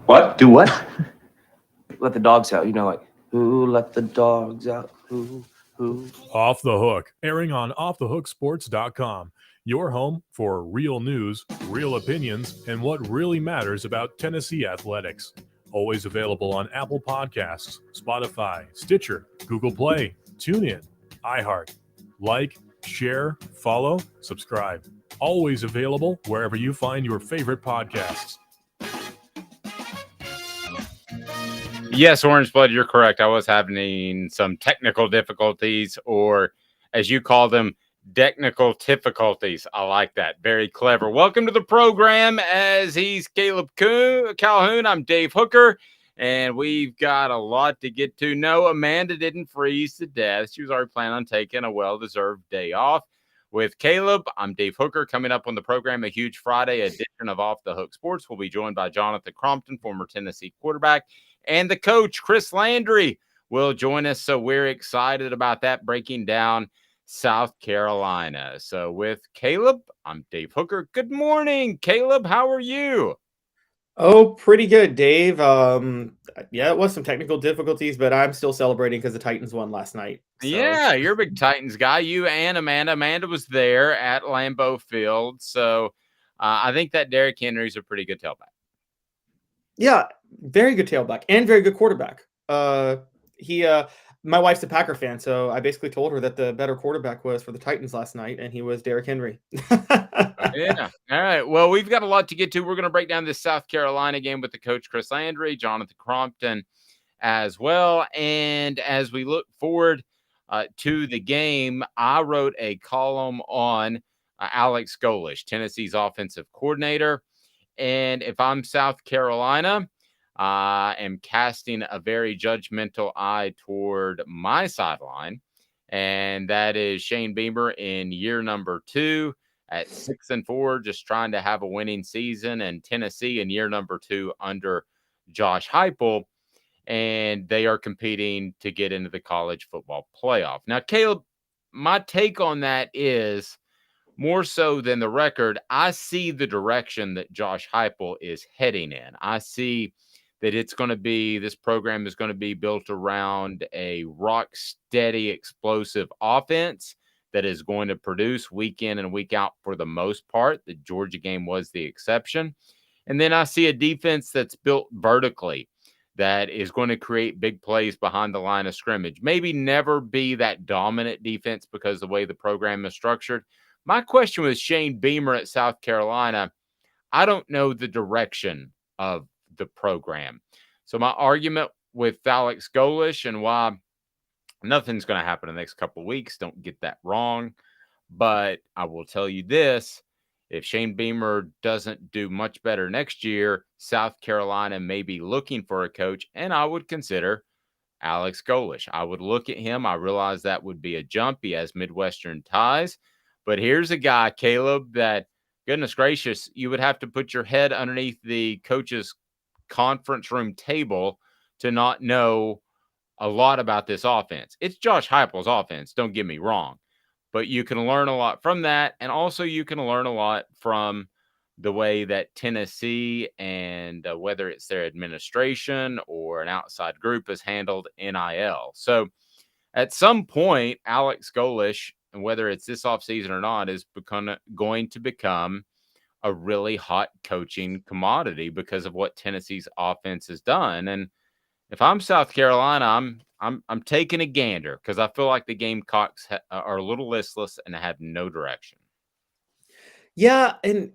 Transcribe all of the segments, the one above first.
What? Do what? Let the dogs out. Like, who let the dogs out? Who? Off the Hook, airing on offthehooksports.com. Your home for real news, real opinions, and what really matters about Tennessee athletics. Always available on Apple Podcasts, Spotify, Stitcher, Google Play, TuneIn, iHeart. Like, share, follow, subscribe. Always available wherever you find your favorite podcasts. Yes, Orange Blood, you're correct. I was having some technical difficulties, or as you call them, technical difficulties. I like that. Very clever. Welcome to the program. As he's Calhoun, I'm Dave Hooker, and we've got a lot to get to. No, Amanda didn't freeze to death. She was already planning on taking a well-deserved day off. With Caleb, I'm Dave Hooker. Coming up on the program, a huge Friday edition of Off the Hook Sports. We'll be joined by Jonathan Crompton, former Tennessee quarterback, and the coach, Chris Landry, will join us. So we're excited about that, breaking down South Carolina. So with Caleb, I'm Dave Hooker. Good morning, Caleb. How are you? Oh, pretty good, Dave. Yeah, it was some technical difficulties, but I'm still celebrating because the Titans won last night. So. Yeah, you're a big Titans guy. You and Amanda. Amanda was there at Lambeau Field. So I think that Derrick Henry's a pretty good tailback. Yeah, very good tailback and very good quarterback. My wife's a Packer fan, so I basically told her that the better quarterback was for the Titans last night, and he was Derrick Henry. Yeah. All right. Well, we've got a lot to get to. We're going to break down this South Carolina game with the coach, Chris Landry, Jonathan Crompton as well. And as we look forward to the game, I wrote a column on Alex Golesh, Tennessee's offensive coordinator. And if I'm South Carolina, I am casting a very judgmental eye toward my sideline, and that is Shane Beamer in year number 2 at 6-4, just trying to have a winning season, and Tennessee in year number 2 under Josh Heupel, and they are competing to get into the college football playoff. Now, Caleb, my take on that is, more so than the record, I see the direction that Josh Heupel is heading in. I see that this program is going to be built around a rock steady, explosive offense that is going to produce week in and week out for the most part. The Georgia game was the exception. And then I see a defense that's built vertically that is going to create big plays behind the line of scrimmage. Maybe never be that dominant defense because of the way the program is structured. My question with Shane Beamer at South Carolina, I don't know the direction of the program. So my argument with Alex Golesh and why nothing's going to happen in the next couple of weeks, don't get that wrong. But I will tell you this, if Shane Beamer doesn't do much better next year, South Carolina may be looking for a coach, and I would consider Alex Golesh. I would look at him. I realize that would be a jump. He has Midwestern ties. But here's a guy, Caleb, that, goodness gracious, you would have to put your head underneath the coach's conference room table to not know a lot about this offense. It's Josh Heupel's offense, don't get me wrong. But you can learn a lot from that. And also you can learn a lot from the way that Tennessee and whether it's their administration or an outside group has handled NIL. So at some point, Alex Golesh, and whether it's this offseason or not, is going to become a really hot coaching commodity because of what Tennessee's offense has done. And if I'm South Carolina, I'm taking a gander because I feel like the Gamecocks are a little listless and have no direction. Yeah, and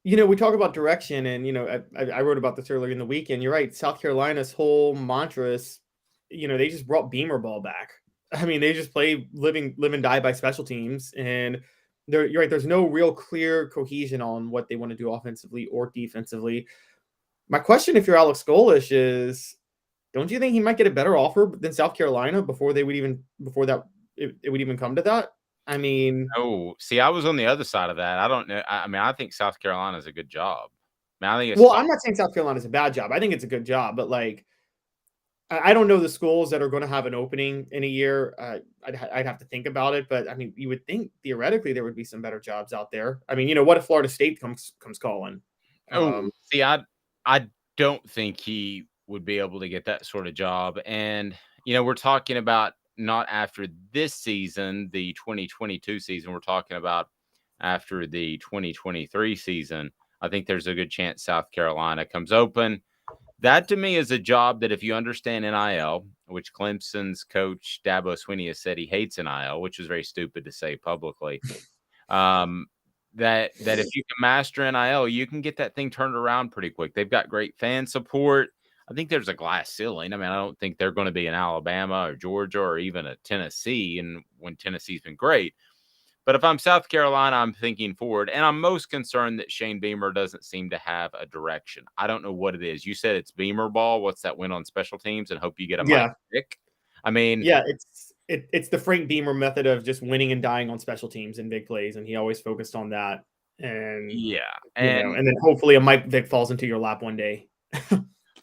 we talk about direction, and I wrote about this earlier in the weekend. You're right. South Carolina's whole mantra is, they just brought Beamer ball back. I mean, they just play live and die by special teams, and you're right. There's no real clear cohesion on what they want to do offensively or defensively. My question, if you're Alex Golesh, is, don't you think he might get a better offer than South Carolina before it would even come to that? I mean, see, I was on the other side of that. I don't know. I mean, I think South Carolina is a good job. I mean, I'm not saying South Carolina is a bad job. I think it's a good job, but I don't know the schools that are going to have an opening in a year. I'd have to think about it, but I mean, you would think theoretically there would be some better jobs out there. I mean, what if Florida State comes calling? See, I don't think he would be able to get that sort of job. And, we're talking about not after this season, the 2022 season, we're talking about after the 2023 season. I think there's a good chance South Carolina comes open. That to me is a job that if you understand NIL, which Clemson's coach Dabo Swinney has said he hates NIL, which is very stupid to say publicly. That if you can master NIL, you can get that thing turned around pretty quick. They've got great fan support. I think there's a glass ceiling. I mean, I don't think they're going to be in Alabama or Georgia or even a Tennessee, and when Tennessee's been great. But if I'm South Carolina, I'm thinking forward, and I'm most concerned that Shane Beamer doesn't seem to have a direction. I don't know what it is. You said it's Beamer ball. What's that win on special teams? And hope you get a Yeah. mic pick. I mean, Yeah, it's the Frank Beamer method of just winning and dying on special teams and big plays, and he always focused on that. And yeah, and then hopefully a Mike Vick falls into your lap one day.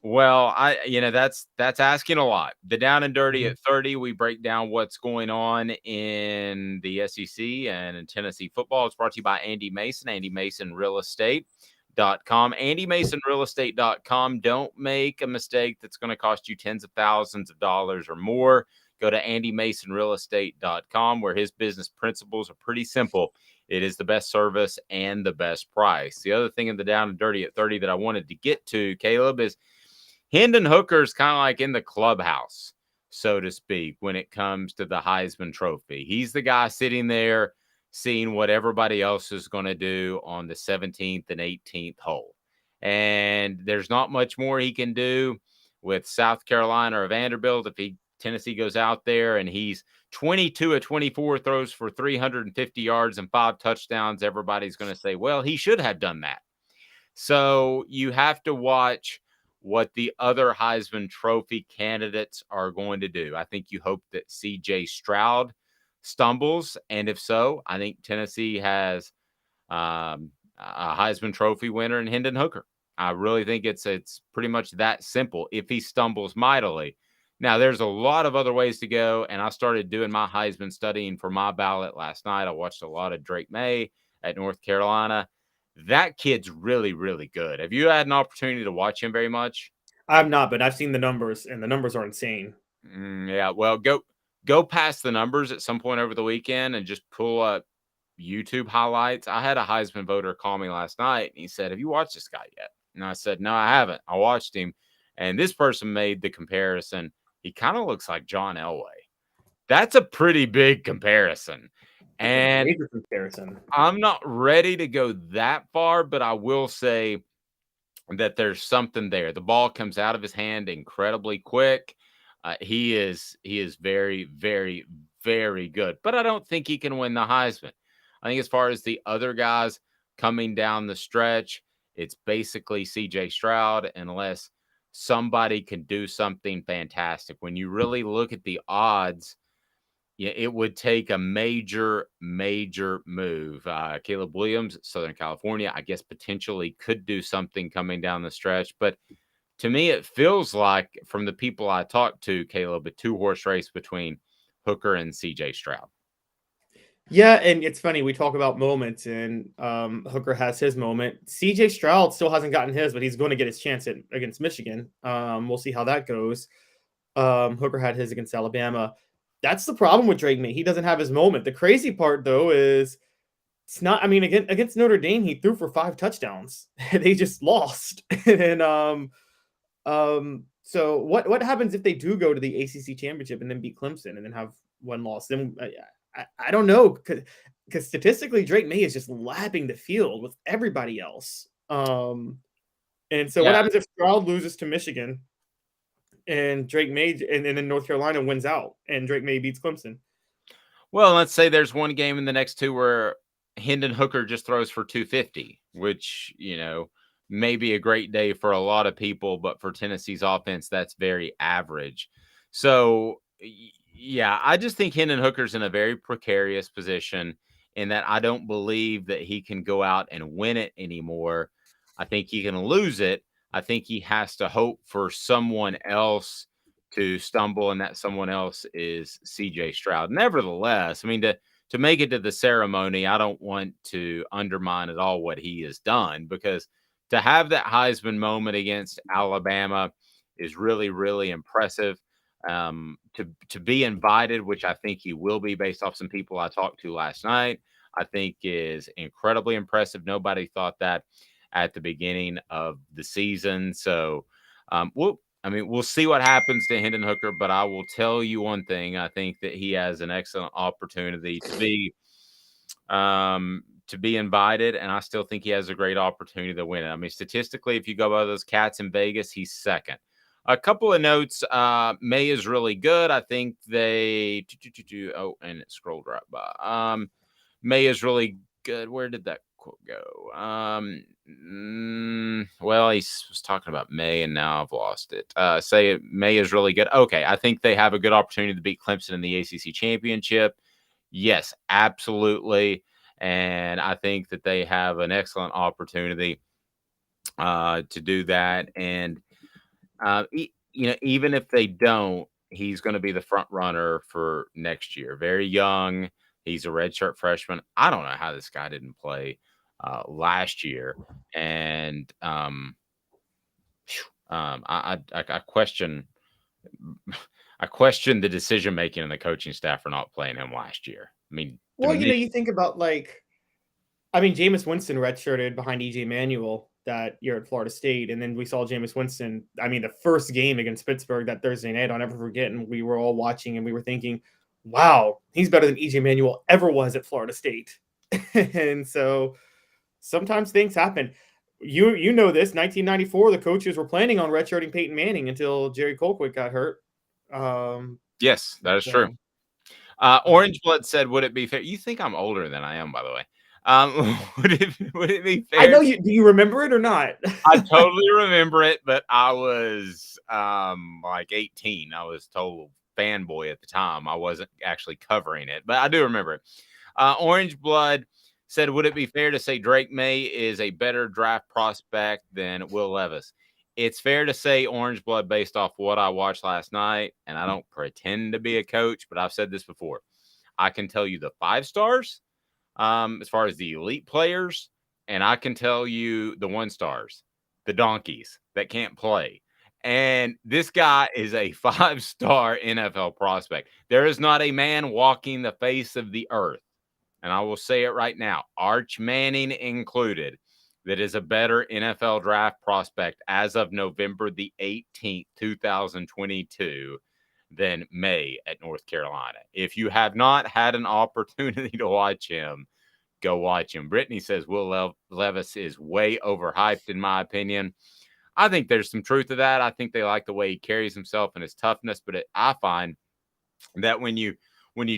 well, that's asking a lot. The Down and Dirty at 30, we break down what's going on in the SEC and in Tennessee football. It's brought to you by Andy Mason, Andy Mason Real Estate.com. AndyMasonRealEstate.com. Don't make a mistake that's going to cost you tens of thousands of dollars or more. Go to AndyMasonRealEstate.com, where his business principles are pretty simple. It is the best service and the best price. The other thing in the Down and Dirty at 30 that I wanted to get to, Caleb, is Hendon Hooker's kind of like in the clubhouse, so to speak, when it comes to the Heisman Trophy. He's the guy sitting there seeing what everybody else is going to do on the 17th and 18th hole. And there's not much more he can do with South Carolina or Vanderbilt. If Tennessee goes out there and he's 22 of 24, throws for 350 yards and 5 touchdowns, everybody's going to say, well, he should have done that. So you have to watch what the other Heisman Trophy candidates are going to do. I think you hope that C.J. Stroud stumbles, and if so, I think Tennessee has a Heisman Trophy winner in Hendon Hooker. I really think it's pretty much that simple if he stumbles mightily. Now, there's a lot of other ways to go, and I started doing my Heisman studying for my ballot last night. I watched a lot of Drake May at North Carolina. That kid's really, really good. Have you had an opportunity to watch him very much? I'm not, but I've seen the numbers, and the numbers are insane. Yeah, well, go past the numbers at some point over the weekend and just pull up YouTube highlights. I had a Heisman voter call me last night, and he said, have you watched this guy yet? And I said, no, I haven't. I watched him, and this person made the comparison. He kind of looks like John Elway. That's a pretty big comparison. And Major comparison. I'm not ready to go that far, but I will say that there's something there. The ball comes out of his hand incredibly quick. He is very, very, very good. But I don't think he can win the Heisman. I think as far as the other guys coming down the stretch, it's basically C.J. Stroud, unless somebody can do something fantastic. When you really look at the odds, yeah, it would take a major, major move. Caleb Williams, Southern California, I guess potentially could do something coming down the stretch. But to me, it feels like, from the people I talked to, Caleb, a 2-horse race between Hooker and C.J. Stroud. Yeah, and it's funny, we talk about moments, and Hooker has his moment. C.J. Stroud still hasn't gotten his, but he's going to get his chance against Michigan. We'll see how that goes. Hooker had his against Alabama. That's the problem with Drake May. He doesn't have his moment. The crazy part, though, is it's not. I mean, against Notre Dame, he threw for 5 touchdowns. They just lost. And so what happens if they do go to the ACC championship and then beat Clemson and then have one loss? Then I don't know, because statistically, Drake May is just lapping the field with everybody else. And so what happens if Stroud loses to Michigan? And Drake May and then North Carolina wins out and Drake May beats Clemson? Well, let's say there's one game in the next 2 where Hendon Hooker just throws for 250, which, may be a great day for a lot of people, but for Tennessee's offense, that's very average. So, yeah, I just think Hendon Hooker's in a very precarious position in that I don't believe that he can go out and win it anymore. I think he can lose it. I think he has to hope for someone else to stumble, and that someone else is C.J. Stroud. Nevertheless, I mean, to make it to the ceremony, I don't want to undermine at all what he has done, because to have that Heisman moment against Alabama is really, really impressive. To be invited, which I think he will be based off some people I talked to last night, I think is incredibly impressive. Nobody thought that at the beginning of the season. So we'll see what happens to Hendon Hooker, but I will tell you one thing. I think that he has an excellent opportunity to be invited, and I still think he has a great opportunity to win it. I mean, statistically, if you go by those cats in Vegas, he's second. A couple of notes. May is really good. I think they oh, and it scrolled right by. May is really good. Where did that quote go? Well, he was talking about May, and now I've lost it. Say May is really good. Okay, I think they have a good opportunity to beat Clemson in the ACC championship. Yes, absolutely. And I think that they have an excellent opportunity to do that. And even if they don't, he's going to be the front runner for next year. Very young. He's a redshirt freshman. I don't know how this guy didn't play last year. And I question the decision making and the coaching staff for not playing him last year. I mean, well, you think about Jameis Winston redshirted behind EJ Manuel that year at Florida State, and then we saw Jameis Winston. I mean, the first game against Pittsburgh that Thursday night, I'll never forget, and we were all watching, and we were thinking, "Wow, he's better than EJ Manuel ever was at Florida State." And so, sometimes things happen. You know this. 1994, the coaches were planning on redshirting Peyton Manning until Jerry Colquitt got hurt. Yes, that is true. Orange Blood said, "Would it be fair?" You think I'm older than I am, by the way. Would it be fair? I know you. Do you remember it or not? I totally remember it, but I was like 18. I was total fanboy at the time. I wasn't actually covering it, but I do remember it. Orange Blood said, "Would it be fair to say Drake May is a better draft prospect than Will Levis?" It's fair to say Orange Blood based off what I watched last night, and I don't pretend to be a coach, but I've said this before. I can tell you the 5 stars as far as the elite players, and I can tell you the 1 stars, the donkeys that can't play. And this guy is a 5-star NFL prospect. There is not a man walking the face of the earth, and I will say it right now, Arch Manning included, that is a better NFL draft prospect as of November the 18th, 2022 than May at North Carolina. If you have not had an opportunity to watch him, go watch him. Brittany says Will Levis is way overhyped, in my opinion. I think there's some truth to that. I think they like the way he carries himself and his toughness, but I find that when you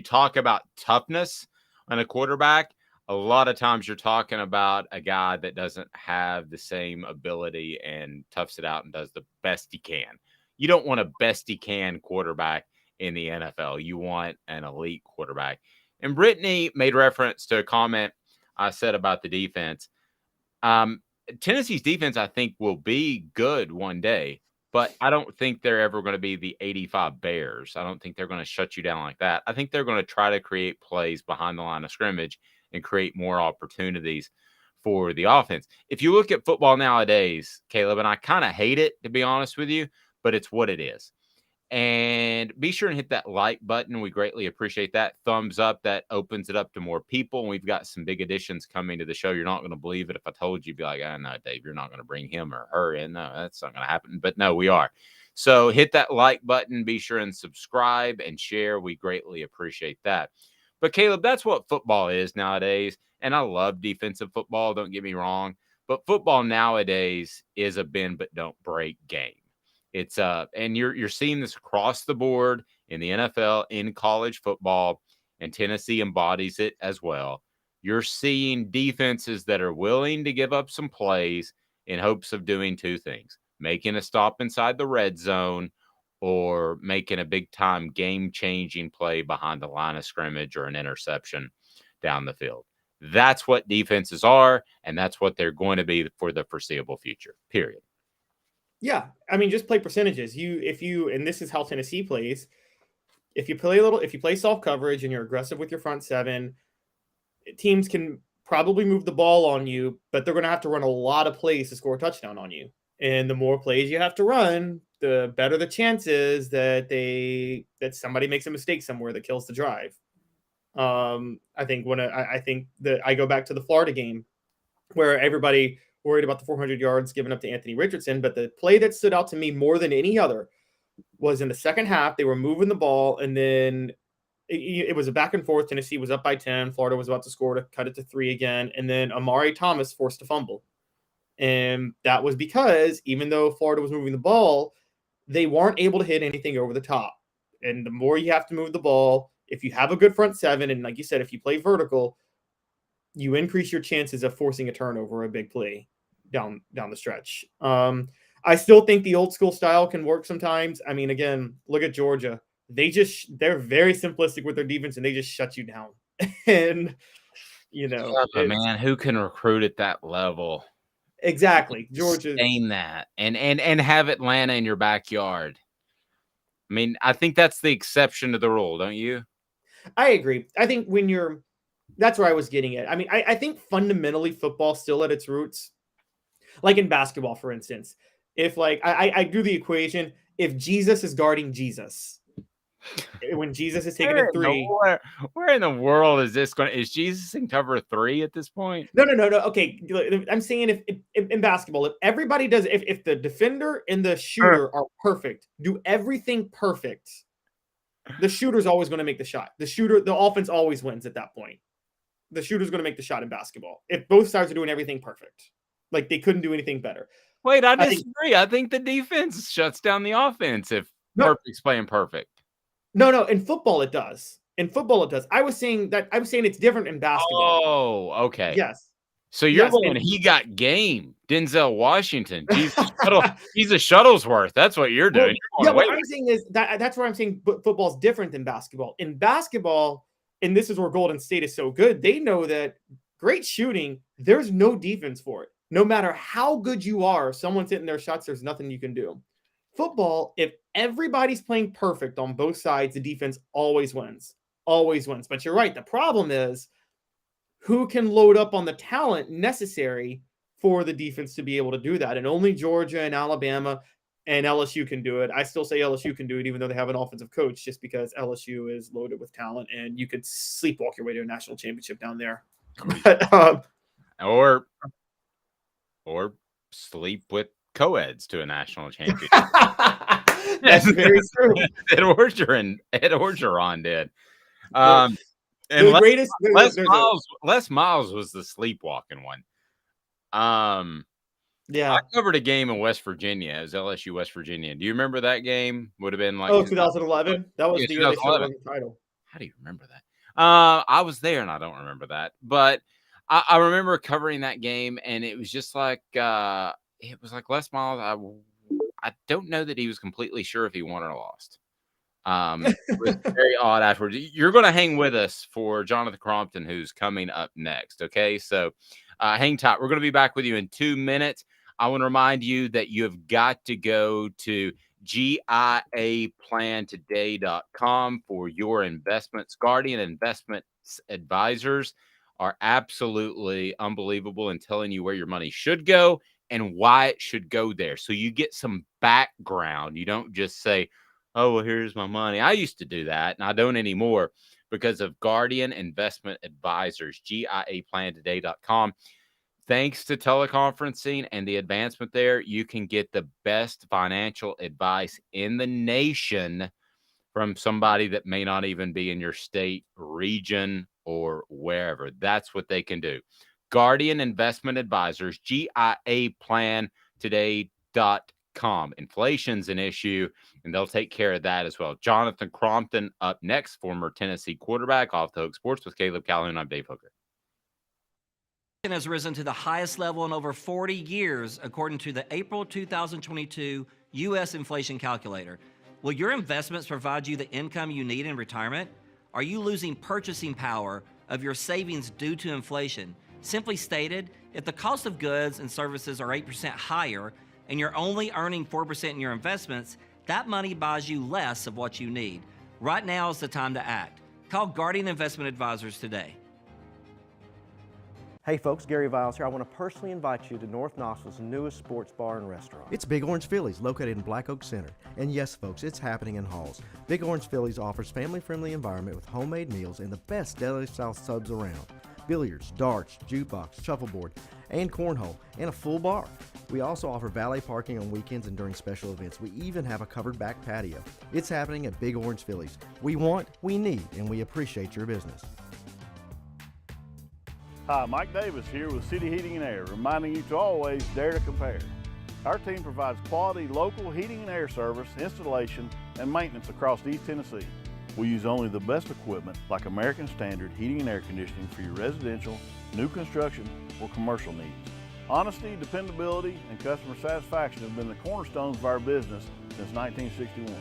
talk about toughness on a quarterback, a lot of times you're talking about a guy that doesn't have the same ability and toughs it out and does the best he can. You don't want a best he can quarterback in the NFL. You want an elite quarterback. And Brittany made reference to a comment I said about the defense. Tennessee's defense, I think, will be good one day, but I don't think they're ever going to be the 85 Bears. I don't think they're going to shut you down like that. I think they're going to try to create plays behind the line of scrimmage and create more opportunities for the offense. If you look at football nowadays, Caleb, and I kind of hate it, to be honest with you, but it's what it is. And be sure and hit that like button. We greatly appreciate that. Thumbs up. That opens it up to more people. And we've got some big additions coming to the show. You're not going to believe it. If I told you, you'd be like, "Oh, no, Dave, you're not going to bring him or her in." No, that's not going to happen. But no, we are. So hit that like button. Be sure and subscribe and share. We greatly appreciate that. But Caleb, that's what football is nowadays. And I love defensive football. Don't get me wrong. But football nowadays is a bend but don't break game. It's and you're seeing this across the board in the NFL, in college football, and Tennessee embodies it as well. You're seeing defenses that are willing to give up some plays in hopes of doing 2 things: making a stop inside the red zone or making a big time game changing play behind the line of scrimmage or an interception down the field. That's what defenses are, and that's what they're going to be for the foreseeable future, period. Yeah, I mean, just play percentages. And this is how Tennessee plays. If you play soft coverage and you're aggressive with your front seven, teams can probably move the ball on you, but they're going to have to run a lot of plays to score a touchdown on you. And the more plays you have to run, the better the chance is that somebody makes a mistake somewhere that kills the drive. I think that I go back to the Florida game where everybody worried about the 400 yards given up to Anthony Richardson, but the play that stood out to me more than any other was in the second half. They were moving the ball, and then it was a back and forth. Tennessee was up by 10. Florida was about to score to cut it to 3 again, and then Amari Thomas forced a fumble. And that was because even though Florida was moving the ball, they weren't able to hit anything over the top. And the more you have to move the ball, if you have a good front seven, and like you said, if you play vertical, you increase your chances of forcing a turnover, a big play down the stretch. I still think the old school style can work sometimes. I mean, again, look at Georgia. They're very simplistic with their defense, and they just shut you down. And man, who can recruit at that level? Exactly. Georgia sustain that and have Atlanta in your backyard. I mean, I think that's the exception to the rule, don't you? I agree. I think that's where I was getting at. I mean, I think fundamentally football still at its roots, like in basketball, for instance, if like I do the equation, if Jesus is guarding Jesus, when Jesus is taking a 3, where in the world is this going? Is Jesus in cover 3 at this point? No. Okay, I'm saying if in basketball, if everybody does, if the defender and the shooter are perfect, do everything perfect, the shooter's always going to make the shot. The offense always wins at that point. The shooter's going to make the shot in basketball if both sides are doing everything perfect. Like they couldn't do anything better. Wait, I disagree. I think the defense shuts down the offense if perfect's playing perfect. No. In football, it does. I was saying it's different in basketball. Oh, okay. Yes. So you're going, he got game. Denzel Washington. He's a Shuttlesworth. That's what you're doing. What I'm saying is that's where I'm saying football's different than basketball. In basketball, and this is where Golden State is so good, they know that great shooting, there's no defense for it. No matter how good you are, if someone's hitting their shots, there's nothing you can do. Football, if everybody's playing perfect on both sides, the defense always wins. Always wins. But you're right. The problem is who can load up on the talent necessary for the defense to be able to do that. And only Georgia and Alabama and LSU can do it. I still say LSU can do it, even though they have an offensive coach, just because LSU is loaded with talent and you could sleepwalk your way to a national championship down there. But, or sleep with co-eds to a national championship. That's very true. Ed Orgeron did. And Les Miles was the sleepwalking one. Yeah, I covered a game in West Virginia. It was LSU West Virginia. Do you remember that game? Would have been like 2011. That was the year they still won the title. How do you remember that? I was there and I don't remember that, but I remember covering that game, and it was just like it was like Les Miles. I don't know that he was completely sure if he won or lost. It was very odd afterwards. You're going to hang with us for Jonathan Crompton, who's coming up next. Okay, so hang tight. We're going to be back with you in 2 minutes. I want to remind you that you have got to go to GIAplantoday.com for your investments. Guardian Investments Advisors are absolutely unbelievable in telling you where your money should go and why it should go there. So you get some background. You don't just say, oh, well, here's my money. I used to do that, and I don't anymore because of Guardian Investment Advisors, GIAplantoday.com. Thanks to teleconferencing and the advancement there, you can get the best financial advice in the nation from somebody that may not even be in your state, region, or wherever. That's what they can do. Guardian Investment Advisors, GIAplantoday.com. Inflation's an issue, and they'll take care of that as well. Jonathan Crompton up next, former Tennessee quarterback, Off the Hook Sports with Caleb Calhoun. I'm Dave Hooker. Has risen to the highest level in over 40 years, according to the April 2022 U.S. Inflation Calculator. Will your investments provide you the income you need in retirement? Are you losing purchasing power of your savings due to inflation? Simply stated, if the cost of goods and services are 8% higher and you're only earning 4% in your investments, that money buys you less of what you need. Right now is the time to act. Call Guardian Investment Advisors today. Hey folks, Gary Viles here. I want to personally invite you to North Knoxville's newest sports bar and restaurant. It's Big Orange Phillies, located in Black Oak Center. And yes, folks, it's happening in Halls. Big Orange Phillies offers family-friendly environment with homemade meals and the best deli-style subs around. Billiards, darts, jukebox, shuffleboard, and cornhole, and a full bar. We also offer valet parking on weekends and during special events. We even have a covered back patio. It's happening at Big Orange Phillies. We want, we need, and we appreciate your business. Hi, Mike Davis here with City Heating and Air, reminding you to always dare to compare. Our team provides quality local heating and air service, installation, and maintenance across East Tennessee. We use only the best equipment like American Standard heating and air conditioning for your residential, new construction, or commercial needs. Honesty, dependability, and customer satisfaction have been the cornerstones of our business since 1961.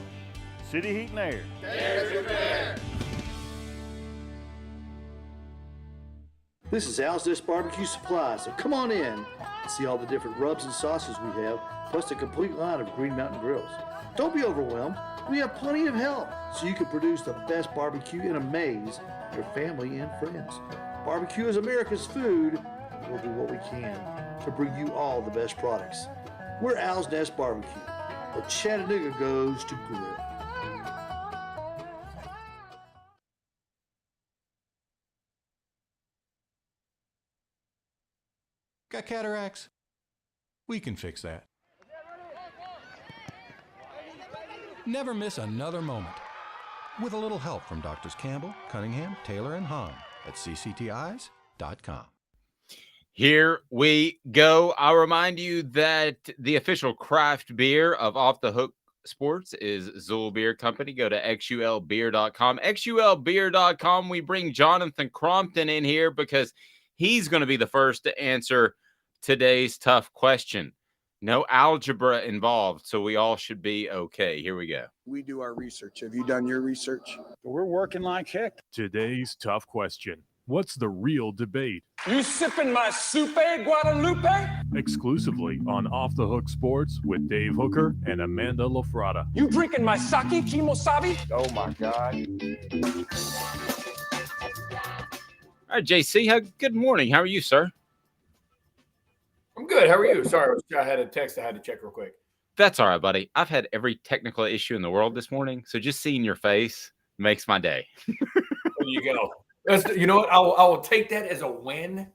City Heat and Air. Dare to compare. This is Al's Nest Barbecue Supply, so come on in and see all the different rubs and sauces we have, plus the complete line of Green Mountain Grills. Don't be overwhelmed. We have plenty of help so you can produce the best barbecue and amaze your family and friends. Barbecue is America's food, and we'll do what we can to bring you all the best products. We're Al's Nest Barbecue, where Chattanooga goes to grill. Got cataracts? We can fix that. Never miss another moment. With a little help from Doctors Campbell, Cunningham, Taylor, and Hahn at cctis.com. Here we go. I'll remind you that the official craft beer of Off the Hook Sports is Zool Beer Company. Go to xulbeer.com. xulbeer.com. We bring Jonathan Crompton in here because he's going to be the first to answer today's tough question. No algebra involved, so we all should be okay. Here we go. We do our research. Have you done your research? We're working like heck. Today's tough question. What's the real debate? You sipping my soupe, Guadalupe? Exclusively on Off the Hook Sports with Dave Hooker and Amanda Lafrada. You drinking my sake, Kimosabi? Oh my God. All right, JC, good morning. How are you, sir? I'm good. How are you? Sorry, I had a text I had to check real quick. That's all right, buddy. I've had every technical issue in the world this morning, so just seeing your face makes my day. There you go. You know what? I will take that as a win.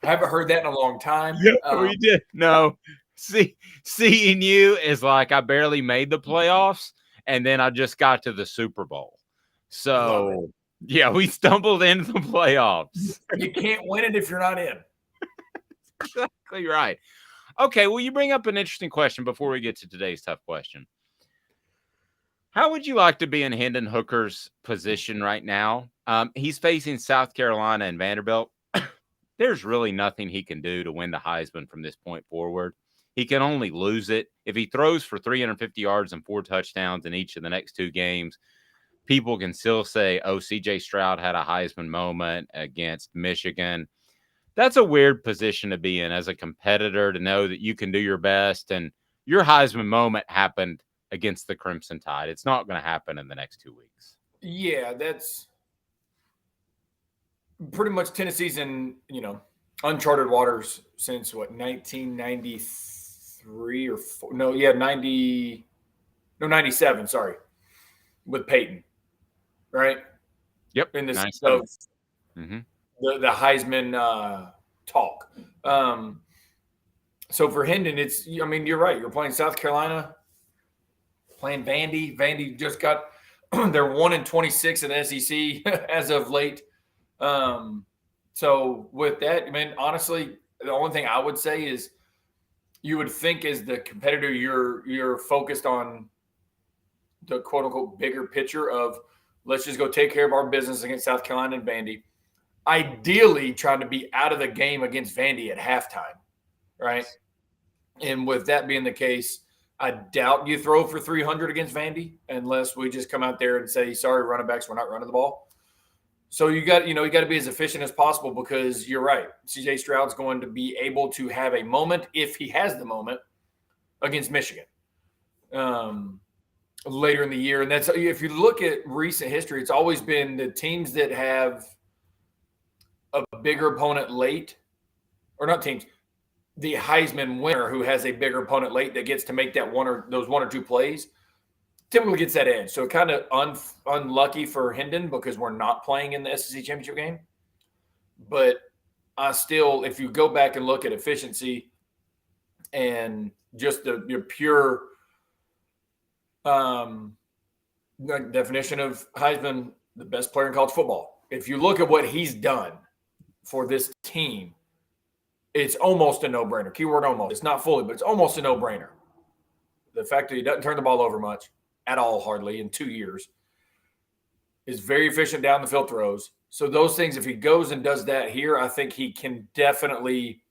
I haven't heard that in a long time. Yeah, we did. No, seeing you is like I barely made the playoffs, and then I just got to the Super Bowl. So, yeah, we stumbled into the playoffs. You can't win it if you're not in. Exactly right. Okay, well, you bring up an interesting question before we get to today's tough question. How would you like to be in Hendon Hooker's position right now? He's facing South Carolina and Vanderbilt. There's really nothing he can do to win the Heisman from this point forward. He can only lose it. If he throws for 350 yards and 4 touchdowns in each of the next 2 games, people can still say, oh, C.J. Stroud had a Heisman moment against Michigan. That's a weird position to be in as a competitor, to know that you can do your best, and your Heisman moment happened against the Crimson Tide. It's not going to happen in the next 2 weeks. Yeah, that's pretty much Tennessee's in, uncharted waters since 1993 or 4, 97, sorry, with Peyton, right? Yep. In this the Heisman talk. So for Hendon, you're right. You're playing South Carolina, playing Vandy. Vandy just got they're 1-26 in the SEC as of late. So with that, honestly, the only thing I would say is you would think as the competitor, you're focused on the quote unquote bigger picture of let's just go take care of our business against South Carolina and Vandy. Ideally trying to be out of the game against Vandy at halftime, right? And with that being the case, I doubt you throw for 300 against Vandy unless we just come out there and say, sorry, running backs, we're not running the ball. So you got to be as efficient as possible because you're right. CJ Stroud's going to be able to have a moment, if he has the moment, against Michigan later in the year. And that's, if you look at recent history, it's always been the teams that have a bigger opponent late or not teams, the Heisman winner who has a bigger opponent late that gets to make that those one or two plays typically gets that edge. So kind of unlucky for Hendon because we're not playing in the SEC championship game. But I still, if you go back and look at efficiency and just your pure definition of Heisman, the best player in college football. If you look at what he's done for this team, it's almost a no-brainer. Keyword almost. It's not fully, but it's almost a no-brainer. The fact that he doesn't turn the ball over much at all, hardly in 2 years, is very efficient down the field throws. So those things, if he goes and does that here, I think he can definitely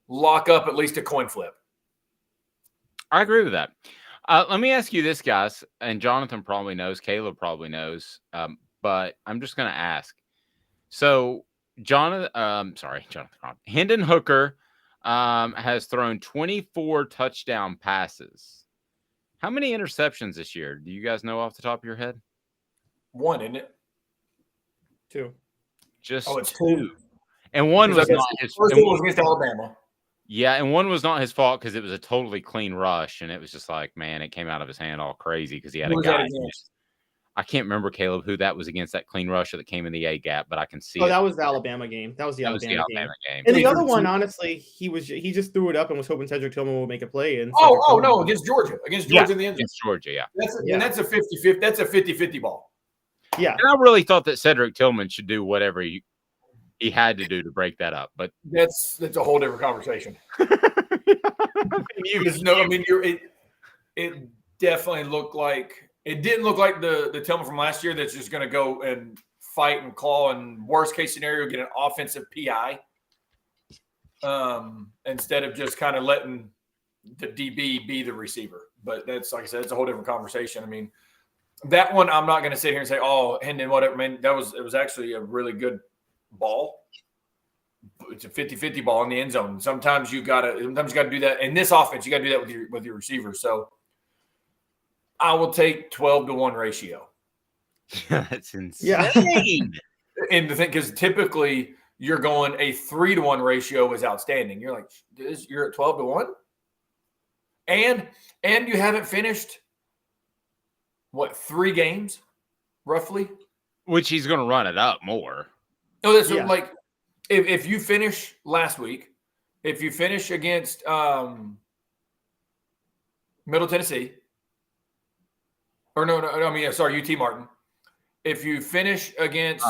lock up at least a coin flip. I agree with that. Let me ask you this, guys, and Jonathan probably knows, Caleb probably knows, but I'm just going to ask. So Jonathan Crompton. Hendon Hooker has thrown 24 touchdown passes. How many interceptions this year? Do you guys know off the top of your head? 1, isn't it? 2. Just it's 2. And one was not his. First one was against Alabama. Yeah, and one was not his fault because it was a totally clean rush, and it was just like, man, it came out of his hand all crazy because he had a guy. I can't remember, Caleb, who that was against that clean rusher that came in the A gap, but I can see. Oh, that was the Alabama game. That was the Alabama game. And the other one, honestly, he just threw it up and was hoping Cedric Tillman would make a play. And no, against Georgia in the end zone. Against Georgia, yeah. And that's a 50-50. That's a 50-50 ball. Yeah, and I really thought that Cedric Tillman should do whatever he had to do to break that up, but that's a whole different conversation. It definitely looked like it didn't look like the Tillman from last year that's just going to go and fight and claw and worst case scenario get an offensive PI instead of just kind of letting the DB be the receiver. But that's, like I said, it's a whole different conversation. I mean, that one I'm not going to sit here and say, oh, Hendon, whatever. I mean, it was actually a really good ball. It's a 50-50 ball in the end zone. Sometimes you got to do that. In this offense, you got to do that with your receiver. So I will take 12-1 ratio. That's insane. Yeah. And the thing, because typically you're going a 3-1 ratio is outstanding. You're like, you're at 12-1, and you haven't finished what, 3 games roughly, which he's going to run it up more. No, that's like if you finish last week, if you finish against Middle Tennessee, or UT Martin. If you finish against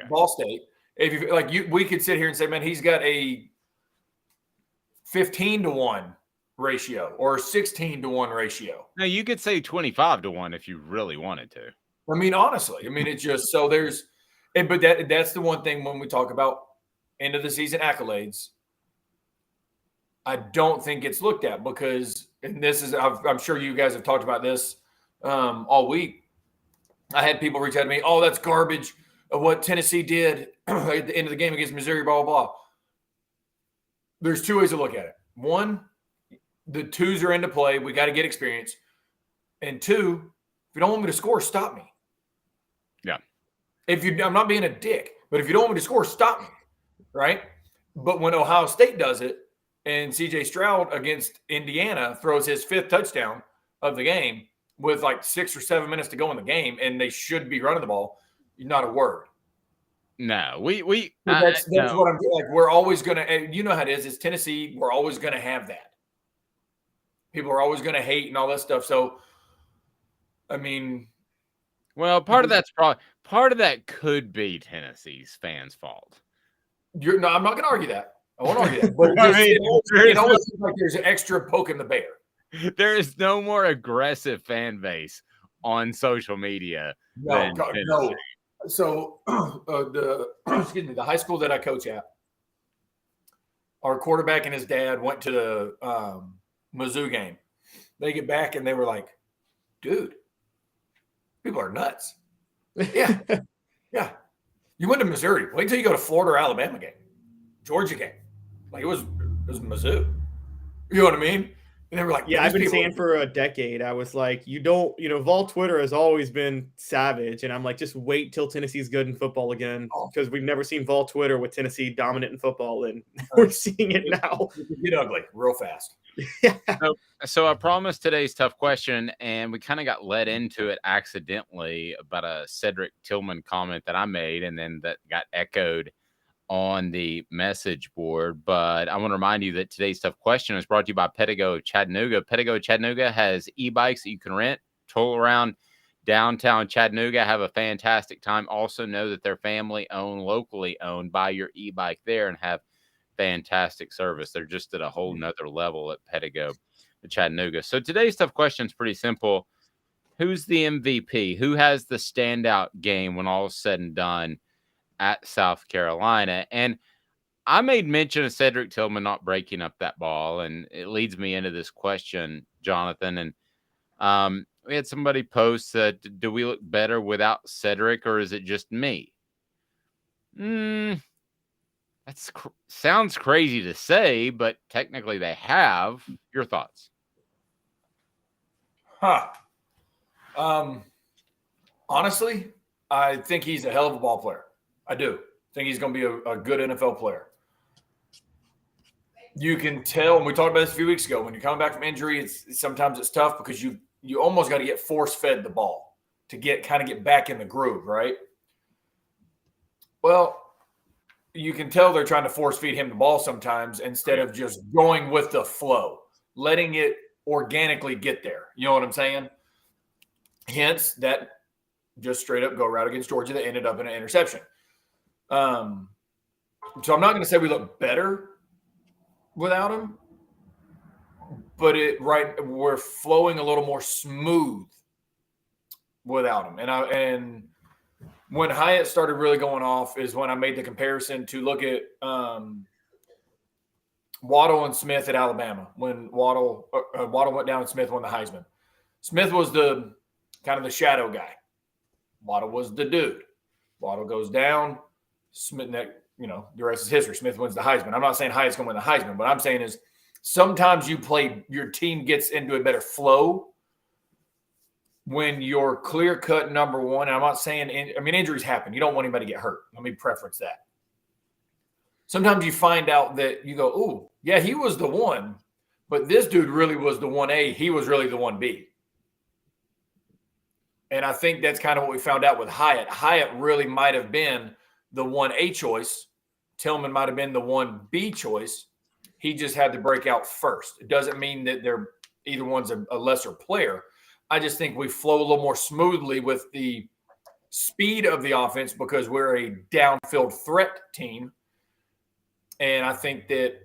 Ball State, we could sit here and say, man, he's got a 15-1 ratio or 16-1 ratio. Now you could say 25-1 if you really wanted to. I mean, honestly, it's just so there's, but that's the one thing when we talk about end of the season accolades. I don't think it's looked at because, and this is, I'm sure you guys have talked about this all week. I had people reach out to me, oh, that's garbage of what Tennessee did at the end of the game against Missouri, blah, blah, blah. There's 2 ways to look at it. 1, the 2s are into play. We got to get experience. And 2, if you don't want me to score, stop me. Yeah. I'm not being a dick, but if you don't want me to score, stop me. Right? But when Ohio State does it and C.J. Stroud against Indiana throws his 5th touchdown of the game with like 6 or 7 minutes to go in the game and they should be running the ball, not a word. No, that's what I'm like. We're always going to, you know how it is. It's Tennessee. We're always going to have that. People are always going to hate and all that stuff. So, well, part of that could be Tennessee's fans' fault. I'm not going to argue that. I won't argue that. But it always seems like there's an extra poke in the bear. There is no more aggressive fan base on social media. No. So the high school that I coach at, our quarterback and his dad went to the Mizzou game. They get back and they were like, dude, people are nuts. Yeah. Yeah. You went to Missouri. Wait until you go to Florida or Alabama game, Georgia game. Like it was Mizzou. You know what I mean? And they were like, Yeah, I've been saying for a decade, I was like, Vol Twitter has always been savage. And I'm like, just wait till Tennessee's good in football again. Because we've never seen Vol Twitter with Tennessee dominant in football. And we're seeing it now. It get ugly real fast. So I promised today's tough question, and we kind of got led into it accidentally about a Cedric Tillman comment that I made, and then that got echoed on the message board. But I want to remind you that today's tough question is brought to you by Pedigo Chattanooga. Pedigo Chattanooga has e-bikes that you can rent, toll around downtown Chattanooga, have a fantastic time. Also know that they're family owned, locally owned. Buy your e-bike there and have fantastic service. They're just at a whole nother level at Pedigo Chattanooga. So today's tough question is pretty simple. Who's the MVP? Who has the standout game when all is said and done at South Carolina? And I made mention of Cedric Tillman not breaking up that ball, and it leads me into this question, Jonathan. And we had somebody post that, do we look better without Cedric, or is it just me? That sounds crazy to say, but technically they have. Your thoughts? Honestly, I think he's a hell of a ball player. I do. I think he's going to be a good NFL player. You can tell, and we talked about this a few weeks ago, when you're coming back from injury, sometimes it's tough because you almost got to get force-fed the ball to get back in the groove, right? Well, you can tell they're trying to force-feed him the ball sometimes instead of just going with the flow, letting it organically get there. You know what I'm saying? Hence, that just straight up go route against Georgia that ended up in an interception. So I'm not going to say we look better without him, but we're flowing a little more smooth without him. And when Hyatt started really going off is when I made the comparison to look at Waddle and Smith at Alabama. When Waddle went down and Smith won the Heisman. Smith was the kind of the shadow guy. Waddle was the dude. Waddle goes down. Smith, the rest is history. Smith wins the Heisman. I'm not saying Hyatt's going to win the Heisman. What I'm saying is sometimes your team gets into a better flow when you're clear-cut number one. And I'm not saying injuries happen. You don't want anybody to get hurt. Let me preference that. Sometimes you find out that you go, oh, yeah, he was the one, but this dude really was the 1A. He was really the 1B. And I think that's kind of what we found out with Hyatt. Hyatt really might have been the 1A choice. Tillman might have been the 1B choice. He just had to break out first. It doesn't mean that either one's a lesser player. I just think we flow a little more smoothly with the speed of the offense because we're a downfield threat team. And I think that,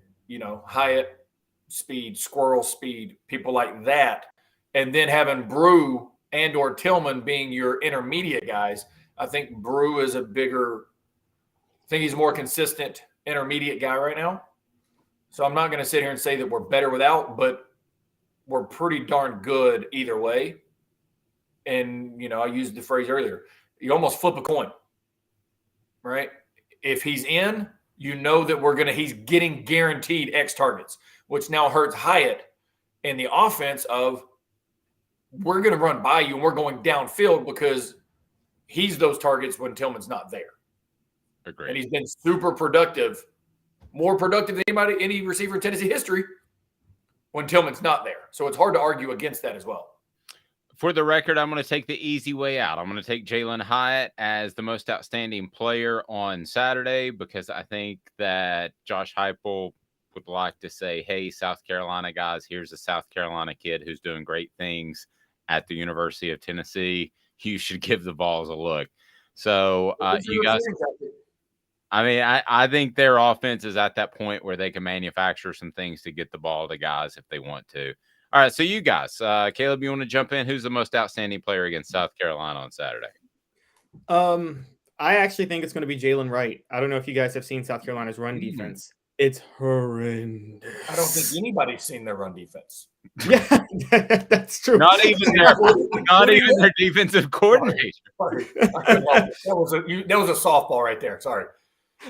Hyatt speed, Squirrel speed, people like that, and then having Brew and or Tillman being your intermediate guys, I think Brew is I think he's a more consistent intermediate guy right now. So I'm not going to sit here and say that we're better without, but we're pretty darn good either way. And, I used the phrase earlier, you almost flip a coin, right? If he's in, that he's getting guaranteed X targets, which now hurts Hyatt in the offense of we're going to run by you and we're going downfield because he's those targets when Tillman's not there. Agreed. And he's been super productive, more productive than any receiver in Tennessee history when Tillman's not there. So it's hard to argue against that as well. For the record, I'm going to take the easy way out. I'm going to take Jalen Hyatt as the most outstanding player on Saturday because I think that Josh Heupel would like to say, hey, South Carolina guys, here's a South Carolina kid who's doing great things at the University of Tennessee. You should give the balls a look. So you guys, I think their offense is at that point where they can manufacture some things to get the ball to guys if they want to. All right, so you guys, Caleb, you want to jump in? Who's the most outstanding player against South Carolina on Saturday? I actually think it's going to be Jalen Wright. I don't know if you guys have seen South Carolina's run defense. It's horrendous. I don't think anybody's seen their run defense. Yeah, that's true. Not even their defensive coordinator. Sorry. That was a softball right there. Sorry.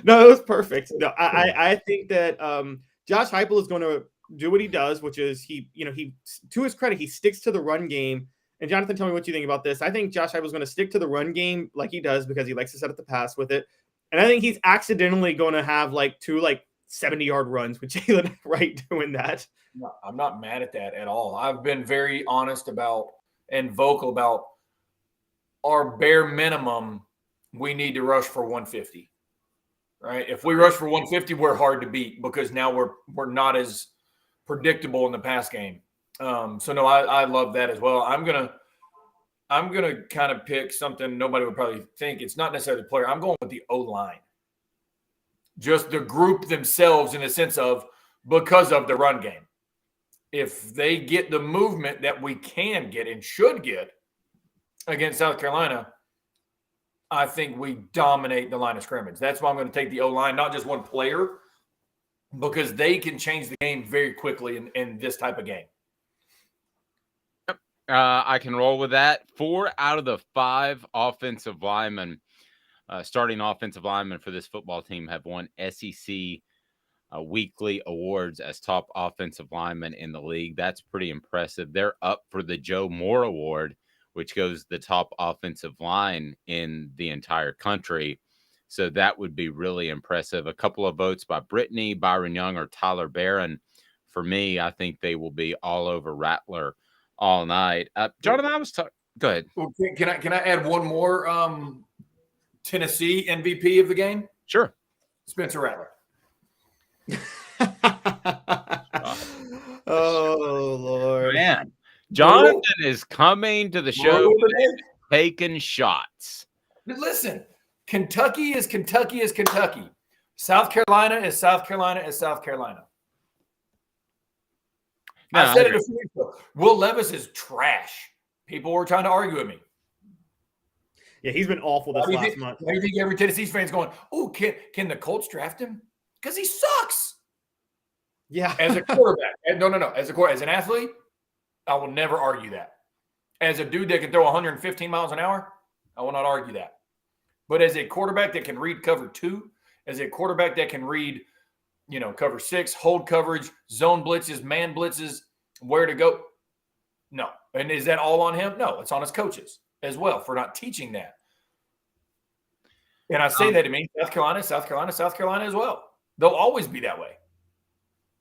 No, it was perfect. No, I think that Josh Heupel is going to do what he does, which is he to his credit, he sticks to the run game. And Jonathan, tell me what you think about this. I think Josh Heupel's going to stick to the run game like he does because he likes to set up the pass with it. And I think he's accidentally going to have like 2 70-yard runs with Jalen Wright doing that. No, I'm not mad at that at all. I've been very honest about and vocal about our bare minimum. We need to rush for 150, right? If we rush for 150, we're hard to beat because now we're not as predictable in the pass game. So no, I love that as well. I'm gonna kind of pick something nobody would probably think. It's not necessarily the player. I'm going with the O-line. Just the group themselves in the sense of because of the run game. If they get the movement that we can get and should get against South Carolina, I think we dominate the line of scrimmage. That's why I'm going to take the O-line, not just one player, because they can change the game very quickly in this type of game. I can roll with that. 4 out of the 5 offensive linemen, starting offensive linemen for this football team, have won SEC weekly awards as top offensive linemen in the league. That's pretty impressive. They're up for the Joe Moore Award, which goes the top offensive line in the entire country. So that would be really impressive. A couple of votes by Brittany, Byron Young, or Tyler Barron. For me, I think they will be all over Rattler all night. Jonathan, I was talking. Go ahead. Well, can I add one more Tennessee MVP of the game? Sure. Spencer Rattler. Oh, Lord. Man, Jonathan is coming to the show taking shots. But listen, Kentucky is Kentucky is Kentucky. South Carolina is South Carolina is South Carolina. No, I said it a few weeks ago. Will Levis is trash. People were trying to argue with me. Yeah, he's been awful this last month. I think every Tennessee fan's going, oh, can the Colts draft him? Because he sucks. Yeah. As a quarterback. No. As an athlete, I will never argue that. As a dude that can throw 115 miles an hour, I will not argue that. But as a quarterback that can read cover 2, as a quarterback that can read, cover 6, hold coverage, zone blitzes, man blitzes, where to go. No. And is that all on him? No, it's on his coaches as well for not teaching that. And I say that to me, South Carolina as well. They'll always be that way.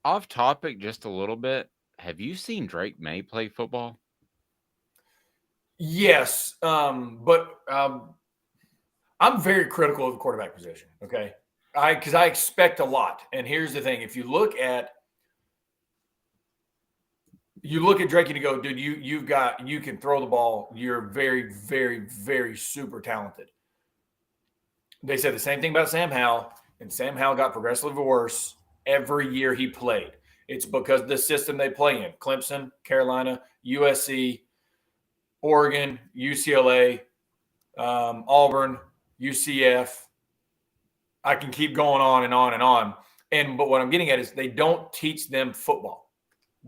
Off topic just a little bit. Have you seen Drake May play football? Yes, but I'm very critical of the quarterback position, okay? Because I expect a lot. And here's the thing. If you look at Drake and you go, dude, you can throw the ball. You're very, very, very super talented. They said the same thing about Sam Howell, and Sam Howell got progressively worse every year he played. It's because the system they play in. Clemson, Carolina, USC, Oregon, UCLA, Auburn, UCF. I can keep going on and on and on. But what I'm getting at is they don't teach them football.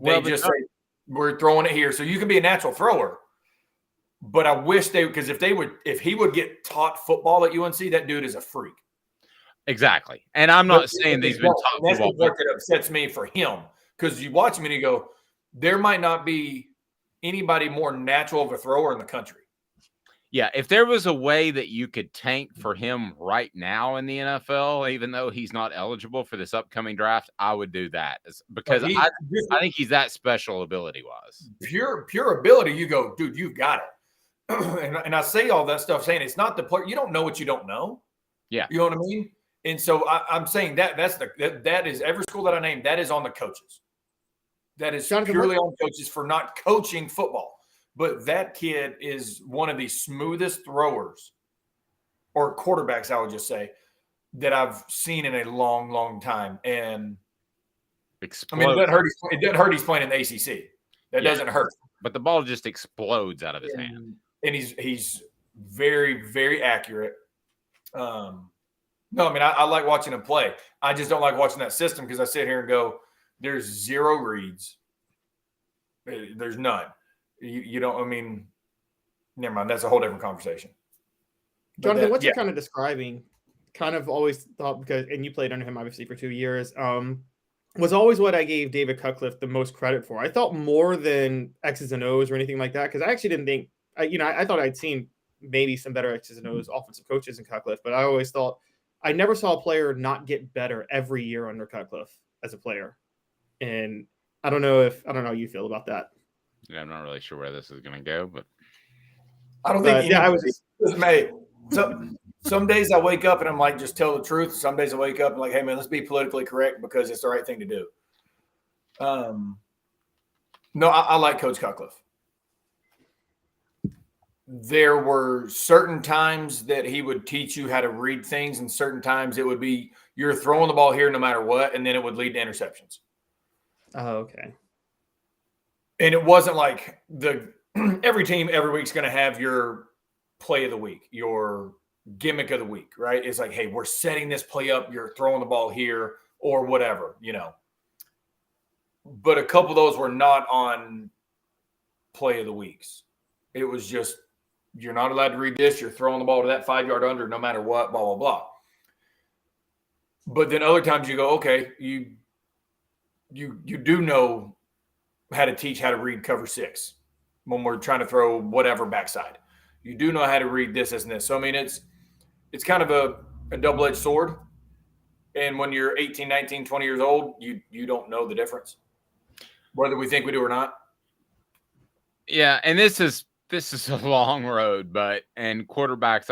They just say, we're throwing it here. So you can be a natural thrower. But I wish because if he would get taught football at UNC, that dude is a freak. Exactly. And I'm not saying these been taught that's football. That's what upsets me for him. Because you watch him and you go, there might not be anybody more natural of a thrower in the country. Yeah, if there was a way that you could tank for him right now in the NFL, even though he's not eligible for this upcoming draft, I would do that because I think he's that special ability-wise. Pure ability, you go, dude, you've got it. and I say all that stuff saying it's not the player. You don't know what you don't know. Yeah. You know what I mean? And so I'm saying that that is every school that I named, that is on the coaches. That is purely on coaches for not coaching football. But that kid is one of the smoothest throwers or quarterbacks, I would just say, that I've seen in a long, long time. And I mean, it doesn't hurt he's playing in the ACC. That doesn't hurt. But the ball just explodes out of his hand. And he's very, very accurate. No, I mean, I like watching him play. I just don't like watching that system because I sit here and go, there's 0 reads. There's none. You don't, I mean, never mind. That's a whole different conversation. Jonathan, what you're kind of describing, kind of always thought and you played under him obviously for 2 years. was always what I gave David Cutcliffe the most credit for. I thought more than X's and O's or anything like that, because I actually didn't think, I thought I'd seen maybe some better X's and O's offensive coaches in Cutcliffe, but I always thought I never saw a player not get better every year under Cutcliffe as a player. And I don't know how you feel about that. Yeah, I'm not really sure where this is going to go, but I don't think. I was made. Some days I wake up and I'm like, just tell the truth. Some days I wake up and like, hey man, let's be politically correct because it's the right thing to do. No, I like Coach Cutcliffe. There were certain times that he would teach you how to read things, and certain times it would be you're throwing the ball here no matter what, and then it would lead to interceptions. Oh, okay. And it wasn't like every team every week's going to have your play of the week, your gimmick of the week, right? It's like, hey, we're setting this play up. You're throwing the ball here or whatever, But a couple of those were not on play of the weeks. It was just, you're not allowed to read this. You're throwing the ball to that 5-yard under no matter what, blah, blah, blah. But then other times you go, okay, you do know how to teach how to read cover 6 when we're trying to throw whatever backside. You do know how to read this, and this. So, I mean, it's kind of a double-edged sword. And when you're 18, 19, 20 years old, you don't know the difference, whether we think we do or not. Yeah, and this is a long road, and quarterbacks,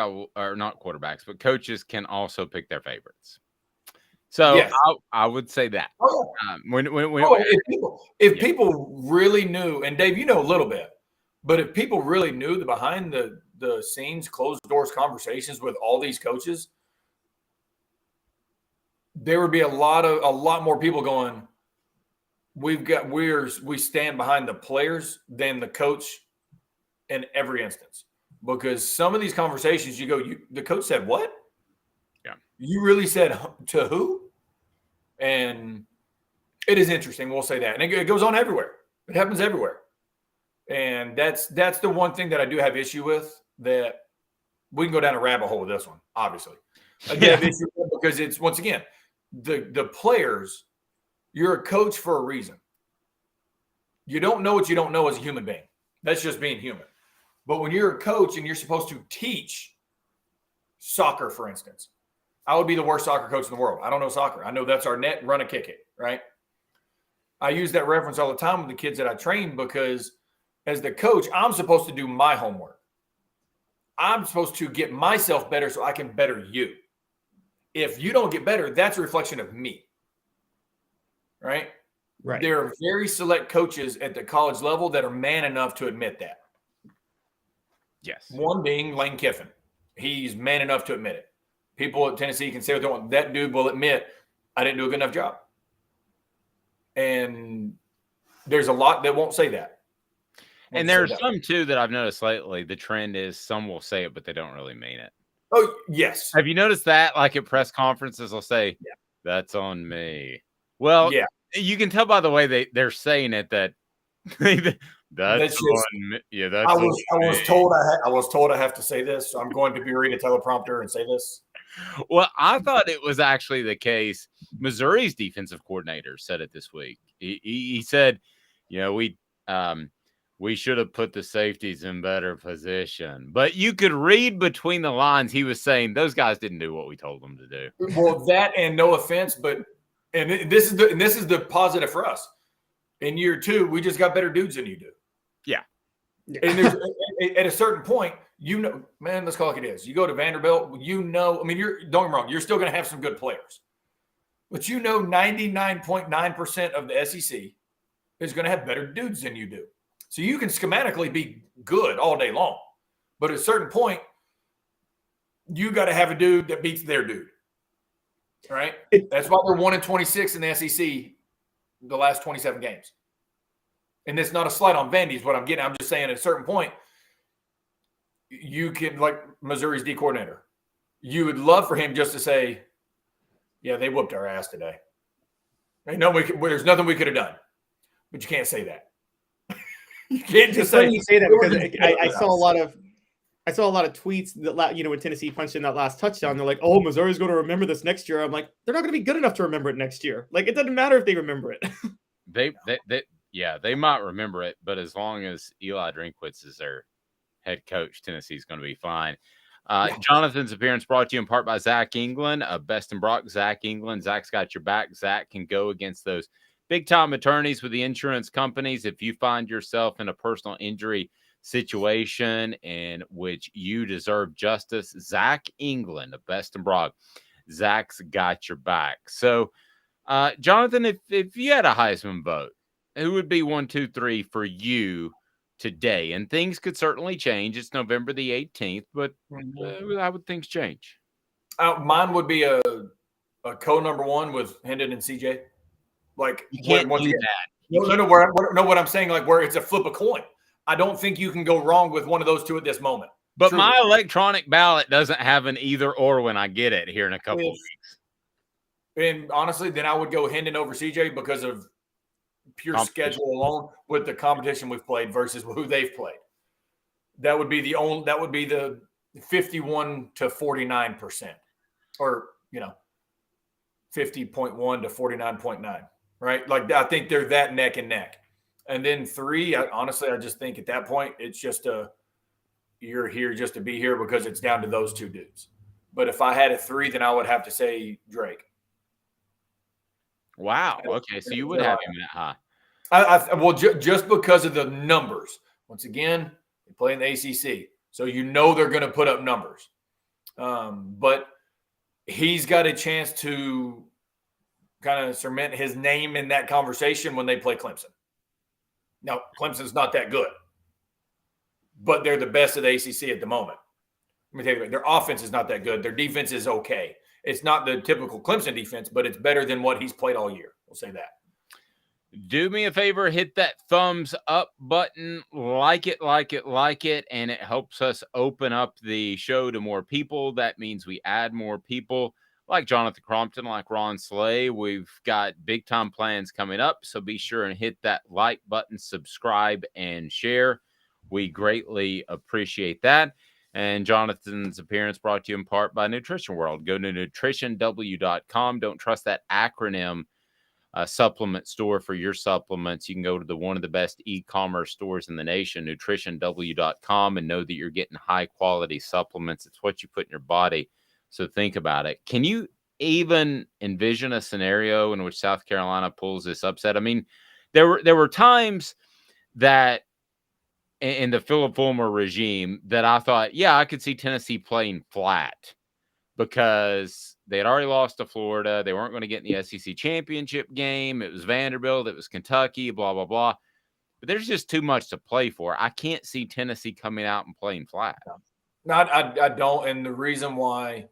not quarterbacks, but coaches can also pick their favorites. So yes. I would say that. Oh, yeah. If people really knew, and Dave, you know a little bit, but if people really knew the behind the scenes, closed doors conversations with all these coaches, there would be a lot more people going, we stand behind the players than the coach in every instance. Because some of these conversations the coach said what? Yeah. You really said to who? And it is interesting. We'll say that. And it goes on everywhere. It happens everywhere. And that's the one thing that I do have issue with, that we can go down a rabbit hole with this one, obviously. I do have issue with it because it's, once again, the players, you're a coach for a reason. You don't know what you don't know as a human being. That's just being human. But when you're a coach and you're supposed to teach soccer, for instance, I would be the worst soccer coach in the world. I don't know soccer. I know that's our net, run and kick it, right? I use that reference all the time with the kids that I train because as the coach, I'm supposed to do my homework. I'm supposed to get myself better so I can better you. If you don't get better, that's a reflection of me, right? Right. There are very select coaches at the college level that are man enough to admit that. Yes. One being Lane Kiffin. He's man enough to admit it. People at Tennessee can say what they want. That dude will admit, I didn't do a good enough job. And there's a lot that won't say that. And there's some, too, that I've noticed lately. The trend is some will say it, but they don't really mean it. Oh, yes. Have you noticed that? Like at press conferences, they'll say, that's on me. Well, yeah. You can tell by the way they're saying it that that's on me. Yeah, that's I was told I have to say this, so I'm going to be reading a teleprompter and say this. Well, I thought it was actually the case. Missouri's defensive coordinator said it this week. He said, we should have put the safeties in better position. But you could read between the lines. He was saying those guys didn't do what we told them to do. Well, that, and no offense, but this is the positive for us. In year 2, we just got better dudes than you do. Yeah. And there's at a certain point, man, let's call it like it is. You go to Vanderbilt, don't get me wrong, you're still going to have some good players. But 99.9% of the SEC is going to have better dudes than you do. So you can schematically be good all day long. But at a certain point, you got to have a dude that beats their dude. Right? That's why they're 1-26 in the SEC the last 27 games. And it's not a slight on Vandy is what I'm getting. I'm just saying at a certain point, you can, like Missouri's D coordinator, you would love for him just to say, yeah, they whooped our ass today. There's nothing we could have done. But you can't say that. You can't just say. You say that because I saw a lot of I saw a lot of tweets that, when Tennessee punched in that last touchdown, they're like, "Oh, Missouri's going to remember this next year." I'm like, they're not going to be good enough to remember it next year. Like, it doesn't matter if they remember it. They might remember it, but as long as Eli Drinkwitz is their head coach, Tennessee's going to be fine. Jonathan's appearance brought to you in part by Zach England, Best and Brock. Zach England. Zach's got your back. Zach can go against those big-time attorneys with the insurance companies. If you find yourself in a personal injury situation in which you deserve justice, Zach England of Best and Brock. Zach's got your back. So, Jonathan, if you had a Heisman vote, who would be 1, 2, 3 for you today? And things could certainly change. It's November the 18th, but how would things change? Mine would be a co-number 1 with Hendon and CJ. Like, you can't do that. What I'm saying, like, where it's a flip a coin. I don't think you can go wrong with one of those two at this moment. But truly. My electronic ballot doesn't have an either or when I get it here in a couple of weeks. And honestly, then I would go Hendon over CJ because of pure schedule alone with the competition we've played versus who they've played. That would be the 51 to 49%, or 50.1 to 49.9, right? Like, I think they're that neck and neck. And then 3, I just think at that point it's just you're here just to be here because it's down to those 2 dudes. But if I had a 3, then I would have to say Drake. Wow. Okay, so you would have him that high. Just because of the numbers. Once again, they play in the ACC, so they're going to put up numbers. But he's got a chance to kind of cement his name in that conversation when they play Clemson. Now, Clemson's not that good, but they're the best of the ACC at the moment. Let me tell you, their offense is not that good. Their defense is okay. It's not the typical Clemson defense, but it's better than what he's played all year. We'll say that. Do me a favor, hit that thumbs up button, like it, and it helps us open up the show to more people. That means we add more people like Jonathan Crompton, like Ron Slay. We've got big-time plans coming up, so be sure and hit that like button, subscribe, and share. We greatly appreciate that. And Jonathan's appearance brought to you in part by Nutrition World. Go to nutritionw.com. Don't trust that acronym. Supplement store for your supplements. You can go to one of the best e-commerce stores in the nation, nutritionw.com, and know that you're getting high-quality supplements. It's what you put in your body. So think about it. Can you even envision a scenario in which South Carolina pulls this upset? I mean, there were times that in the Philip Fulmer regime that I thought, yeah, I could see Tennessee playing flat because they had already lost to Florida. They weren't going to get in the SEC championship game. It was Vanderbilt. It was Kentucky, blah, blah, blah. But there's just too much to play for. I can't see Tennessee coming out and playing flat. No, I don't. And the reason why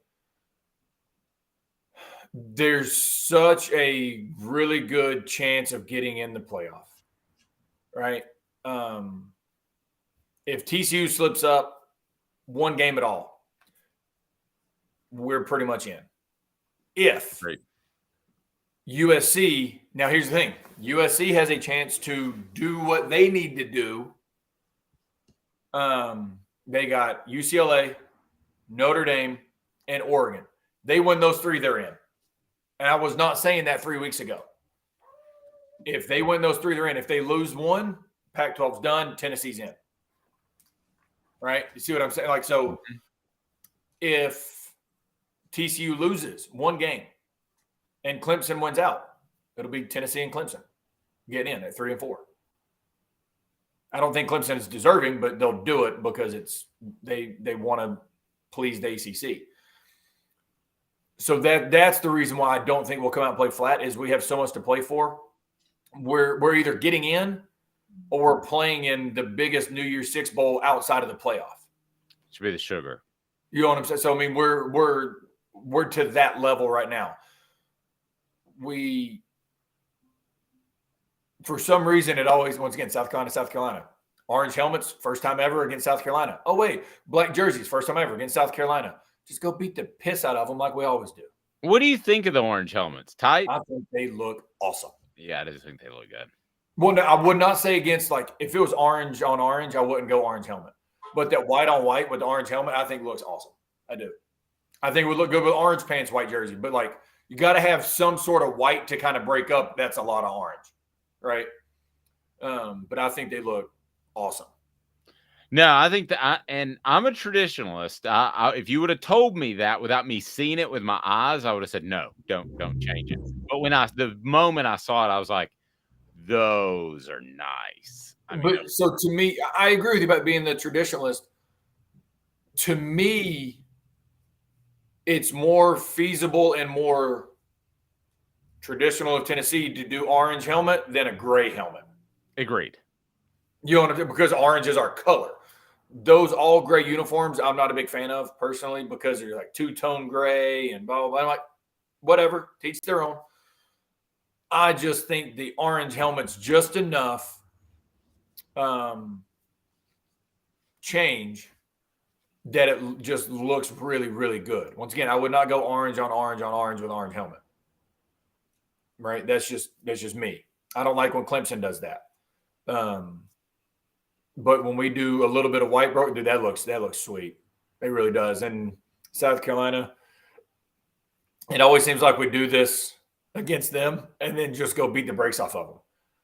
there's such a really good chance of getting in the playoff, right? If TCU slips up one game at all, we're pretty much in. If USC, now here's the thing, USC has a chance to do what they need to do. They got UCLA, Notre Dame, and Oregon. They win those 3, they're in. And I was not saying that 3 weeks ago. If they win those 3, they're in. If they lose one, Pac-12's done, Tennessee's in. Right? You see what I'm saying? Like, so if TCU loses one game and Clemson wins out, it'll be Tennessee and Clemson getting in at 3 and 4. I don't think Clemson is deserving, but they'll do it because they want to please the ACC. So that's the reason why I don't think we'll come out and play flat is we have so much to play for. We're either getting in or we're playing in the biggest New Year's Six bowl outside of the playoff. Should be the sugar. You know what I'm saying? So I mean, we're to that level right now. For some reason, it always, once again, South Carolina. Orange helmets, first time ever against South Carolina. Oh, wait, black jerseys, first time ever against South Carolina. Just go beat the piss out of them like we always do. What do you think of the orange helmets? Tight? I think they look awesome. Yeah, I do think they look good. Well, no, I would not say against, like, if it was orange on orange, I wouldn't go orange helmet. But that white on white with the orange helmet, I think looks awesome. I do. I think it would look good with orange pants, white jersey. But, like, you got to have some sort of white to kind of break up. That's a lot of orange, right? But I think they look awesome. No, I think that, and I'm a traditionalist. If you would have told me that without me seeing it with my eyes, I would have said, no, don't change it. But the moment I saw it, I was like, those are nice. But so to me, I agree with you about being the traditionalist. To me, it's more feasible and more traditional of Tennessee to do orange helmet than a gray helmet. Agreed. You know what I'm saying? Because orange is our color. Those all gray uniforms, I'm not a big fan of personally because they're like two-tone gray and blah, blah, blah. I'm like, whatever, teach their own. I just think the orange helmet's just enough change that it just looks really, really good. Once again, I would not go orange on orange on orange with orange helmet. Right? That's just me. I don't like when Clemson does that. But when we do a little bit of white, bro, dude, that looks sweet. It really does. And South Carolina, it always seems like we do this against them and then just go beat the brakes off of them.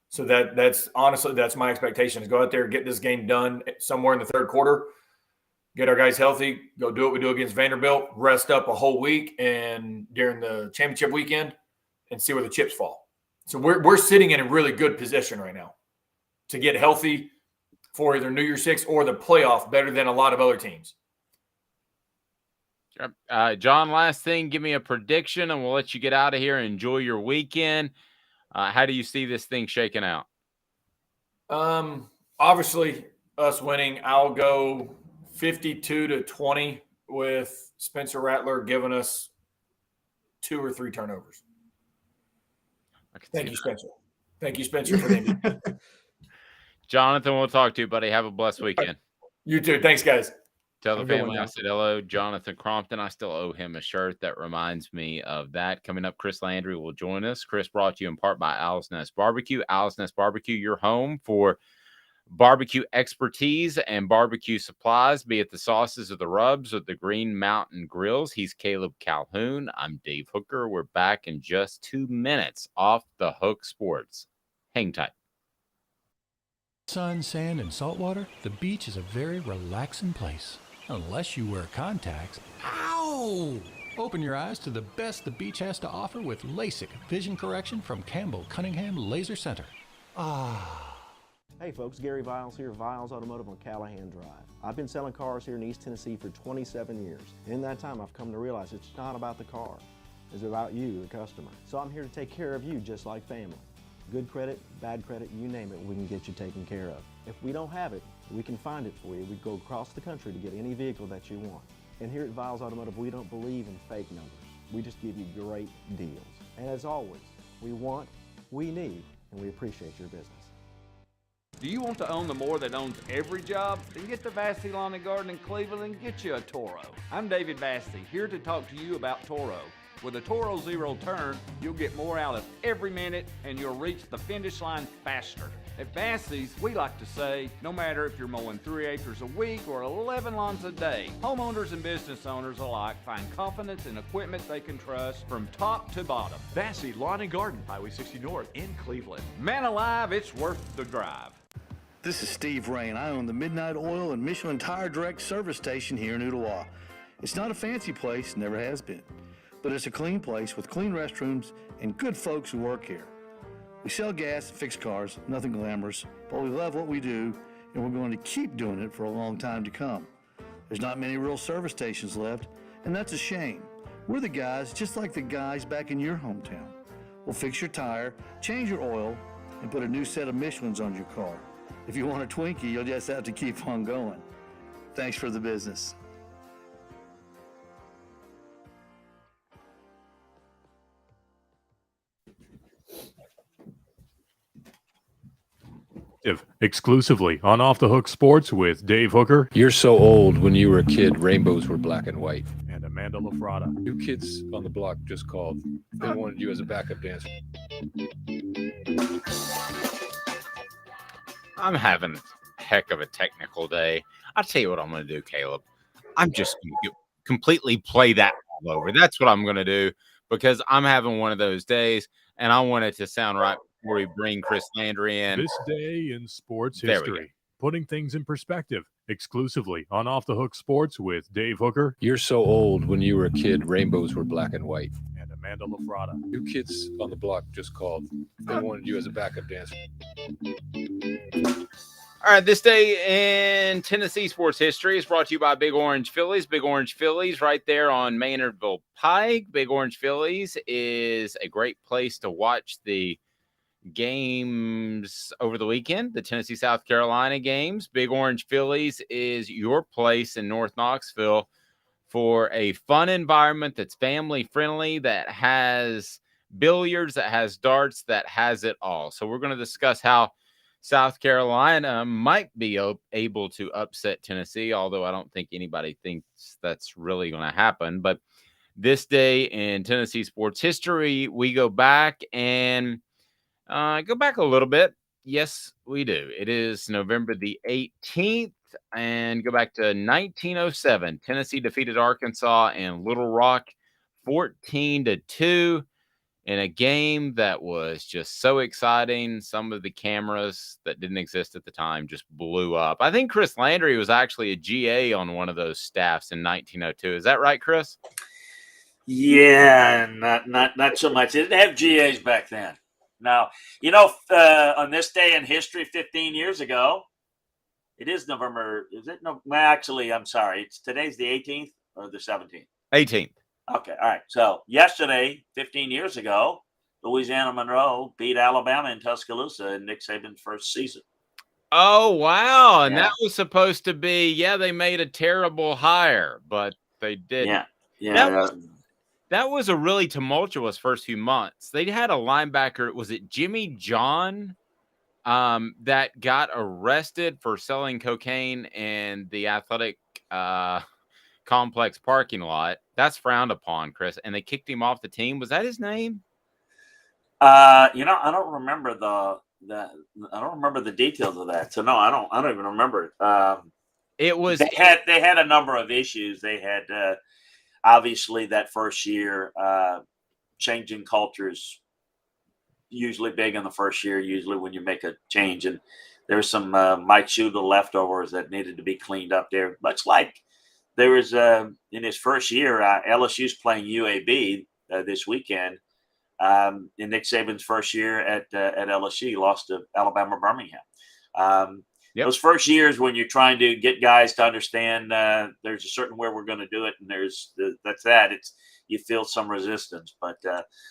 So that's honestly, that's my expectation, is go out there, get this game done somewhere in the third quarter, get our guys healthy, go do what we do against Vanderbilt, rest up a whole week and during the championship weekend and see where the chips fall. So we're sitting in a really good position right now to get healthy for either New Year's Six or the playoff, better than a lot of other teams. John, last thing, give me a prediction and we'll let you get out of here and enjoy your weekend. How do you see this thing shaking out? Obviously, us winning, I'll go 52-20 with Spencer Rattler giving us 2 or 3 turnovers. Thank you, Spencer. Thank you, Spencer, for the invite. Jonathan, we'll talk to you, buddy. Have a blessed weekend. You too. Thanks, guys. Tell the family I said hello. Jonathan Crompton, I still owe him a shirt. That reminds me of that. Coming up, Chris Landry will join us. Chris, brought to you in part by Owl's Nest Barbecue. Owl's Nest Barbecue, your home for barbecue expertise and barbecue supplies, be it the sauces or the rubs or the Green Mountain Grills. He's Caleb Calhoun. I'm Dave Hooker. We're back in just 2 minutes off the Hook Sports. Hang tight. Sun, sand, and salt water, the beach is a very relaxing place. Unless you wear contacts. Ow! Open your eyes to the best the beach has to offer with LASIK vision correction from Campbell Cunningham Laser Center. Hey folks, Gary Viles here, Viles Automotive on Calhoun Drive. I've been selling cars here in East Tennessee for 27 years. In that time, I've come to realize it's not about the car. It's about you, the customer. So I'm here to take care of you just like family. Good credit, bad credit, you name it, we can get you taken care of. If we don't have it, we can find it for you. We go across the country to get any vehicle that you want. And here at Viles Automotive, we don't believe in fake numbers. We just give you great deals. And as always, we want, we need, and we appreciate your business. Do you want to own the more that owns every job? Then get to Vassey Lawn and Garden in Cleveland and get you a Toro. I'm David Vassey, here to talk to you about Toro. With a Toro Zero Turn, you'll get more out of every minute and you'll reach the finish line faster. At Vassey's, we like to say, no matter if you're mowing 3 acres a week or 11 lawns a day, homeowners and business owners alike find confidence in equipment they can trust from top to bottom. Vassey Lawn and Garden, Highway 60 North in Cleveland. Man alive, it's worth the drive. This is Steve Rain. I own the Midnight Oil and Michelin Tire Direct service station here in Ooltewah. It's not a fancy place, never has been, but it's a clean place with clean restrooms and good folks who work here. We sell gas and fix cars, nothing glamorous, but we love what we do and we're going to keep doing it for a long time to come. There's not many real service stations left, and that's a shame. We're the guys just like the guys back in your hometown. We'll fix your tire, change your oil, and put a new set of Michelins on your car. If you want a Twinkie, you'll just have to keep on going. Thanks for the business. Exclusively on Off the Hook Sports with Dave Hooker. You're so old. When you were a kid, rainbows were black and white. And Amanda LaFrada. New Kids on the Block just called. They wanted you as a backup dancer. I'm having a heck of a technical day. I'll tell you what I'm going to do, Caleb. I'm just going to completely play that all over. That's what I'm going to do because I'm having one of those days, and I want it to sound right before we bring Chris Landry in. This day in sports There we go. history, putting things in perspective, exclusively on Off the Hook Sports with Dave Hooker You're so old. When you were a kid, rainbows were black and white. and Amanda LaFrada. New kids on the block just called. They wanted you as a backup dancer. All right, this day in Tennessee sports history is brought to you by Big Orange Phillies. Big Orange Phillies right there on Maynardville Pike. Big Orange Phillies is a great place to watch the games over the weekend, the Tennessee South Carolina games. Big Orange Phillies is your place in North Knoxville for a fun environment that's family friendly, that has billiards, that has darts, that has it all. So we're going to discuss how South Carolina might be able to upset Tennessee, although I don't think anybody thinks that's really going to happen. But this day in Tennessee sports history, we go back and go back a little bit. Yes, we do. It is November the 18th and go back to 1907. Tennessee defeated Arkansas in Little Rock 14-2 in a game that was just so exciting. Some of the cameras that didn't exist at the time just blew up. I think Chris Landry was actually a GA on one of those staffs in 1902. Is that right, Chris? Yeah, not so much. It didn't have GAs back then. Now, on this day in history 15 years ago, it is November. Is it? No, well, actually, I'm sorry. Today's the 18th or the 17th? 18th. Okay. All right. So yesterday, 15 years ago, Louisiana Monroe beat Alabama in Tuscaloosa in Nick Saban's first season. Oh, wow. And Yeah. that was supposed to be, they made a terrible hire, but they didn't. Yeah. That was a really tumultuous first few months. They had a linebacker. Was it Jimmy John that got arrested for selling cocaine in the athletic complex parking lot? That's frowned upon, Chris. And they kicked him off the team. Was that his name? I don't remember I don't remember the details of that. So no, I don't even remember it. It was they had a number of issues. They had obviously that first year, changing cultures usually big in the first year, usually when you make a change. And there's some Mike Shula leftovers that needed to be cleaned up there. Much like there was in his first year, LSU's playing UAB this weekend. In Nick Saban's first year at LSU, he lost to Alabama Birmingham. Those first years when you're trying to get guys to understand there's a certain way we're going to do it, and you feel some resistance. But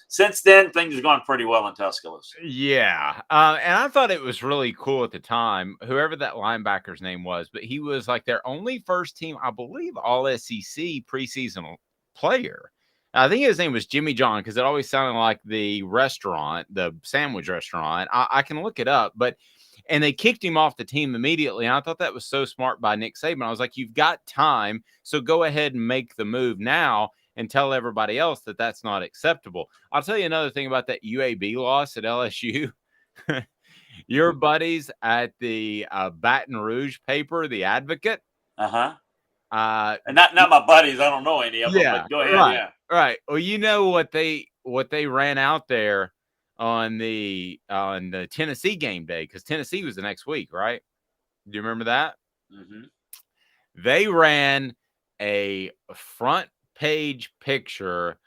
since then, things have gone pretty well in Tuscaloosa. Yeah. And I thought it was really cool at the time, whoever that linebacker's name was, but he was like their only first team, I believe, all SEC preseason player. I think his name was Jimmy John because it always sounded like the restaurant, the sandwich restaurant. I can look it up, and they kicked him off the team immediately. And I thought that was so smart by Nick Saban. I was like, you've got time, so go ahead and make the move now and tell everybody else that that's not acceptable. I'll tell you another thing about that UAB loss at LSU. Your buddies at the Baton Rouge paper, The Advocate. And not my buddies. I don't know any of them. But go ahead. Right, right. Well, you know what they ran out there on the Tennessee game day, because Tennessee was the next week, right? Do you remember that? Mm-hmm. They ran a front page picture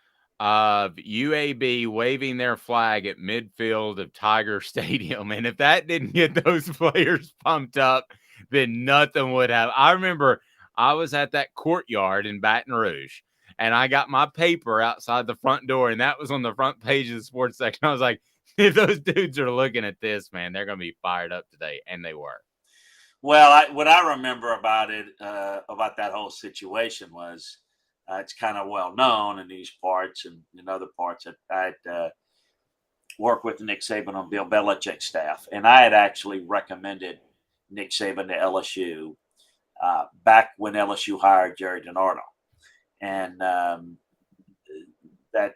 of UAB waving their flag at midfield of Tiger Stadium, and if that didn't get those players pumped up, then nothing would have. I remember I was at that courtyard in Baton Rouge, and I got my paper outside the front door, and that was on the front page of the sports section. I was like, if those dudes are looking at this, man, they're going to be fired up today. And they were. Well, what I remember about it, about that whole situation was it's kind of well known in these parts and in other parts that I'd worked with Nick Saban on Bill Belichick's staff. And I had actually recommended Nick Saban to LSU back when LSU hired Jerry DiNardo. And that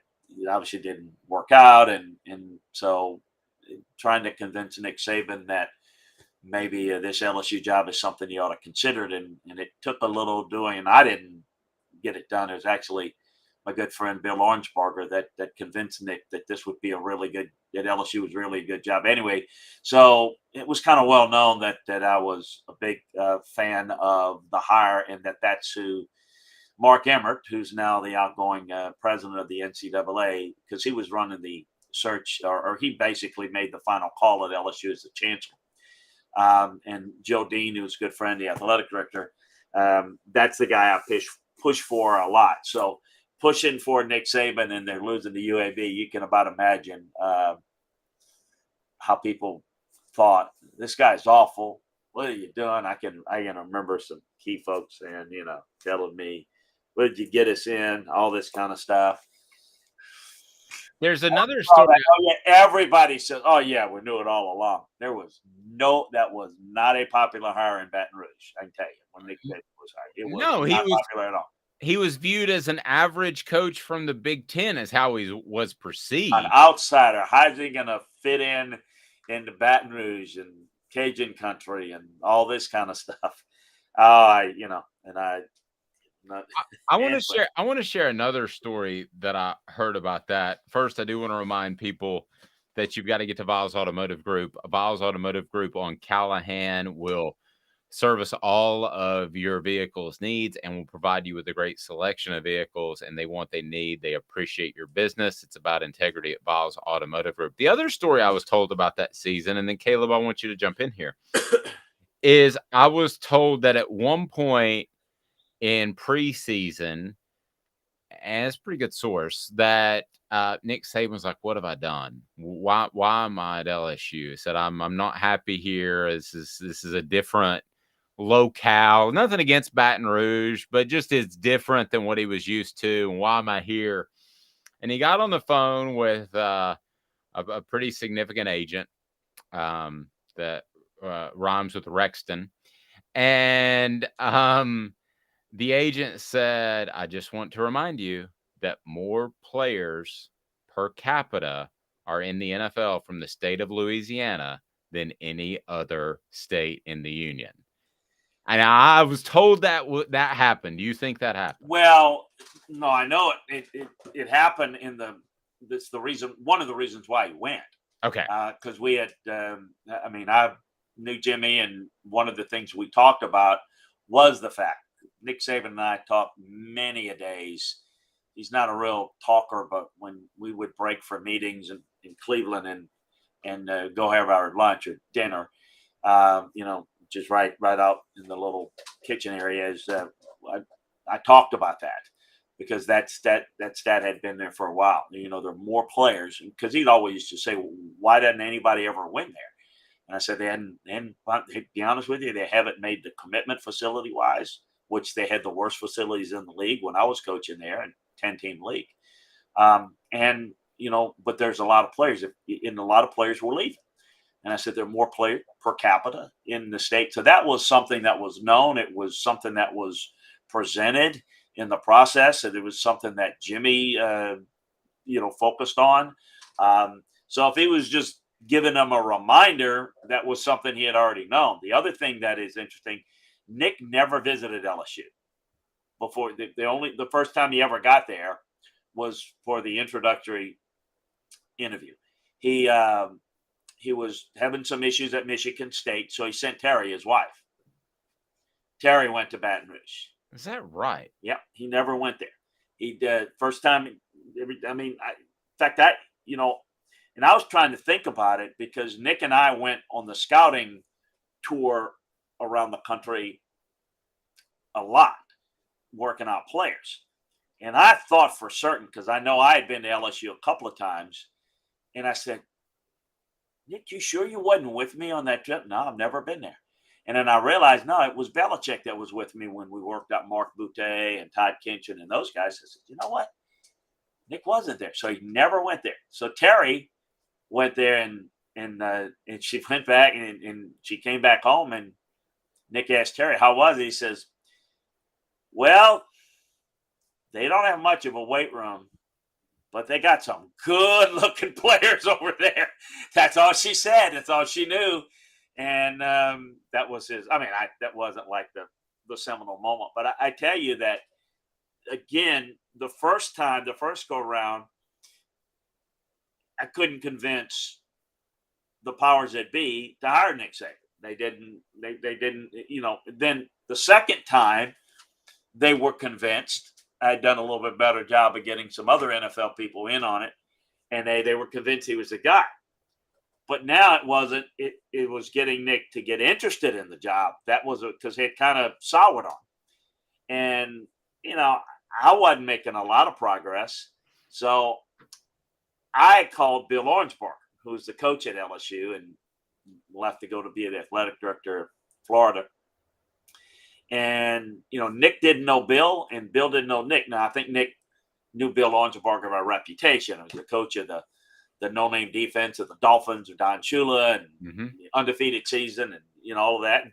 obviously didn't work out. And so trying to convince Nick Saban that maybe this LSU job is something you ought to consider. And it took a little doing, and I didn't get it done. It was actually my good friend Bill Orangebarger that convinced Nick that this would be a really good, that LSU was really a good job. Anyway, so it was kind of well known that I was a big fan of the hire, and that's who Mark Emmert, who's now the outgoing president of the NCAA, because he was running the search, or he basically made the final call at LSU as the chancellor. And Joe Dean, who's a good friend, the athletic director, that's the guy I push for a lot. So pushing for Nick Saban, and they're losing to UAB, you can about imagine how people thought, this guy's awful. What are you doing? I can remember some key folks saying, telling me, what did you get us in? All this kind of stuff. There's another story. Oh, yeah, everybody says, oh, yeah, we knew it all along. That was not a popular hire in Baton Rouge, I can tell you, when Nick Saban was hired. It was not popular at all. He was viewed as an average coach from the Big Ten, is how he was perceived. An outsider. How's he going to fit into Baton Rouge and Cajun country and all this kind of stuff? I want to share another story that I heard about that. First, I do want to remind people that you've got to get to Viles Automotive Group. Viles Automotive Group on Calhoun will service all of your vehicle's needs and will provide you with a great selection of vehicles, and they want, they need, they appreciate your business. It's about integrity at Viles Automotive Group. The other story I was told about that season, and then Caleb, I want you to jump in here, is I was told that at one point in preseason, and it's a pretty good source, that Nick Saban was like, what have I done? Why am I at LSU? He said, I'm not happy here. This is a different locale. Nothing against Baton Rouge, but just it's different than what he was used to. And why am I here? And he got on the phone with a pretty significant agent that rhymes with Rexton. And the agent said, I just want to remind you that more players per capita are in the NFL from the state of Louisiana than any other state in the union. And I was told that that happened. Do you think that happened? Well, no, I know it happened that's the reason, one of the reasons why he went. Okay. Because we had, I knew Jimmy, and one of the things we talked about was the fact Nick Saban and I talked many a days. He's not a real talker, but when we would break for meetings in Cleveland and go have our lunch or dinner, just right out in the little kitchen areas, I talked about that because that stat had been there for a while. There are more players, because he'd always used to say, well, why doesn't anybody ever win there? And I said, to be honest with you, they haven't made the commitment facility-wise, which they had the worst facilities in the league when I was coaching there, in 10-team league. But there's a lot of players, and a lot of players were leaving. And I said, there are more players per capita in the state. So that was something that was known. It was something that was presented in the process, and it was something that Jimmy, focused on. So if he was just giving them a reminder, that was something he had already known. The other thing that is interesting, Nick never visited LSU before. The first time he ever got there was for the introductory interview. He was having some issues at Michigan State, so he sent Terry, his wife. Terry went to Baton Rouge. Is that right? Yeah, he never went there. He did first time. And I was trying to think about it because Nick and I went on the scouting tour around the country a lot, working out players. And I thought for certain, because I know I had been to LSU a couple of times, and I said, Nick, you sure you wasn't with me on that trip? No, I've never been there. And then I realized, no, it was Belichick that was with me when we worked out Mark Boutte and Todd Kinchin and those guys. I said, you know what? Nick wasn't there. So he never went there. So Terry went there, and she went back, and she came back home, and Nick asked Terry, how was it? He says, well, they don't have much of a weight room, but they got some good-looking players over there. That's all she said. That's all she knew. And that was his. I mean, that wasn't like the seminal moment, but I tell you that again, the first go around, I couldn't convince the powers that be to hire Nick Saban. They didn't. Then the second time, they were convinced. I had done a little bit better job of getting some other NFL people in on it, and they were convinced he was the guy. But now it wasn't. It was getting Nick to get interested in the job. That was because he had kind of soured on, and I wasn't making a lot of progress. So I called Bill Orangeburg, who's the coach at LSU and left to go to be the athletic director of Florida. And, Nick didn't know Bill and Bill didn't know Nick. Now, I think Nick knew Bill Orangeburg of our reputation. He was the coach of the no-name defense of the Dolphins or Don Shula and the undefeated season and, all of that.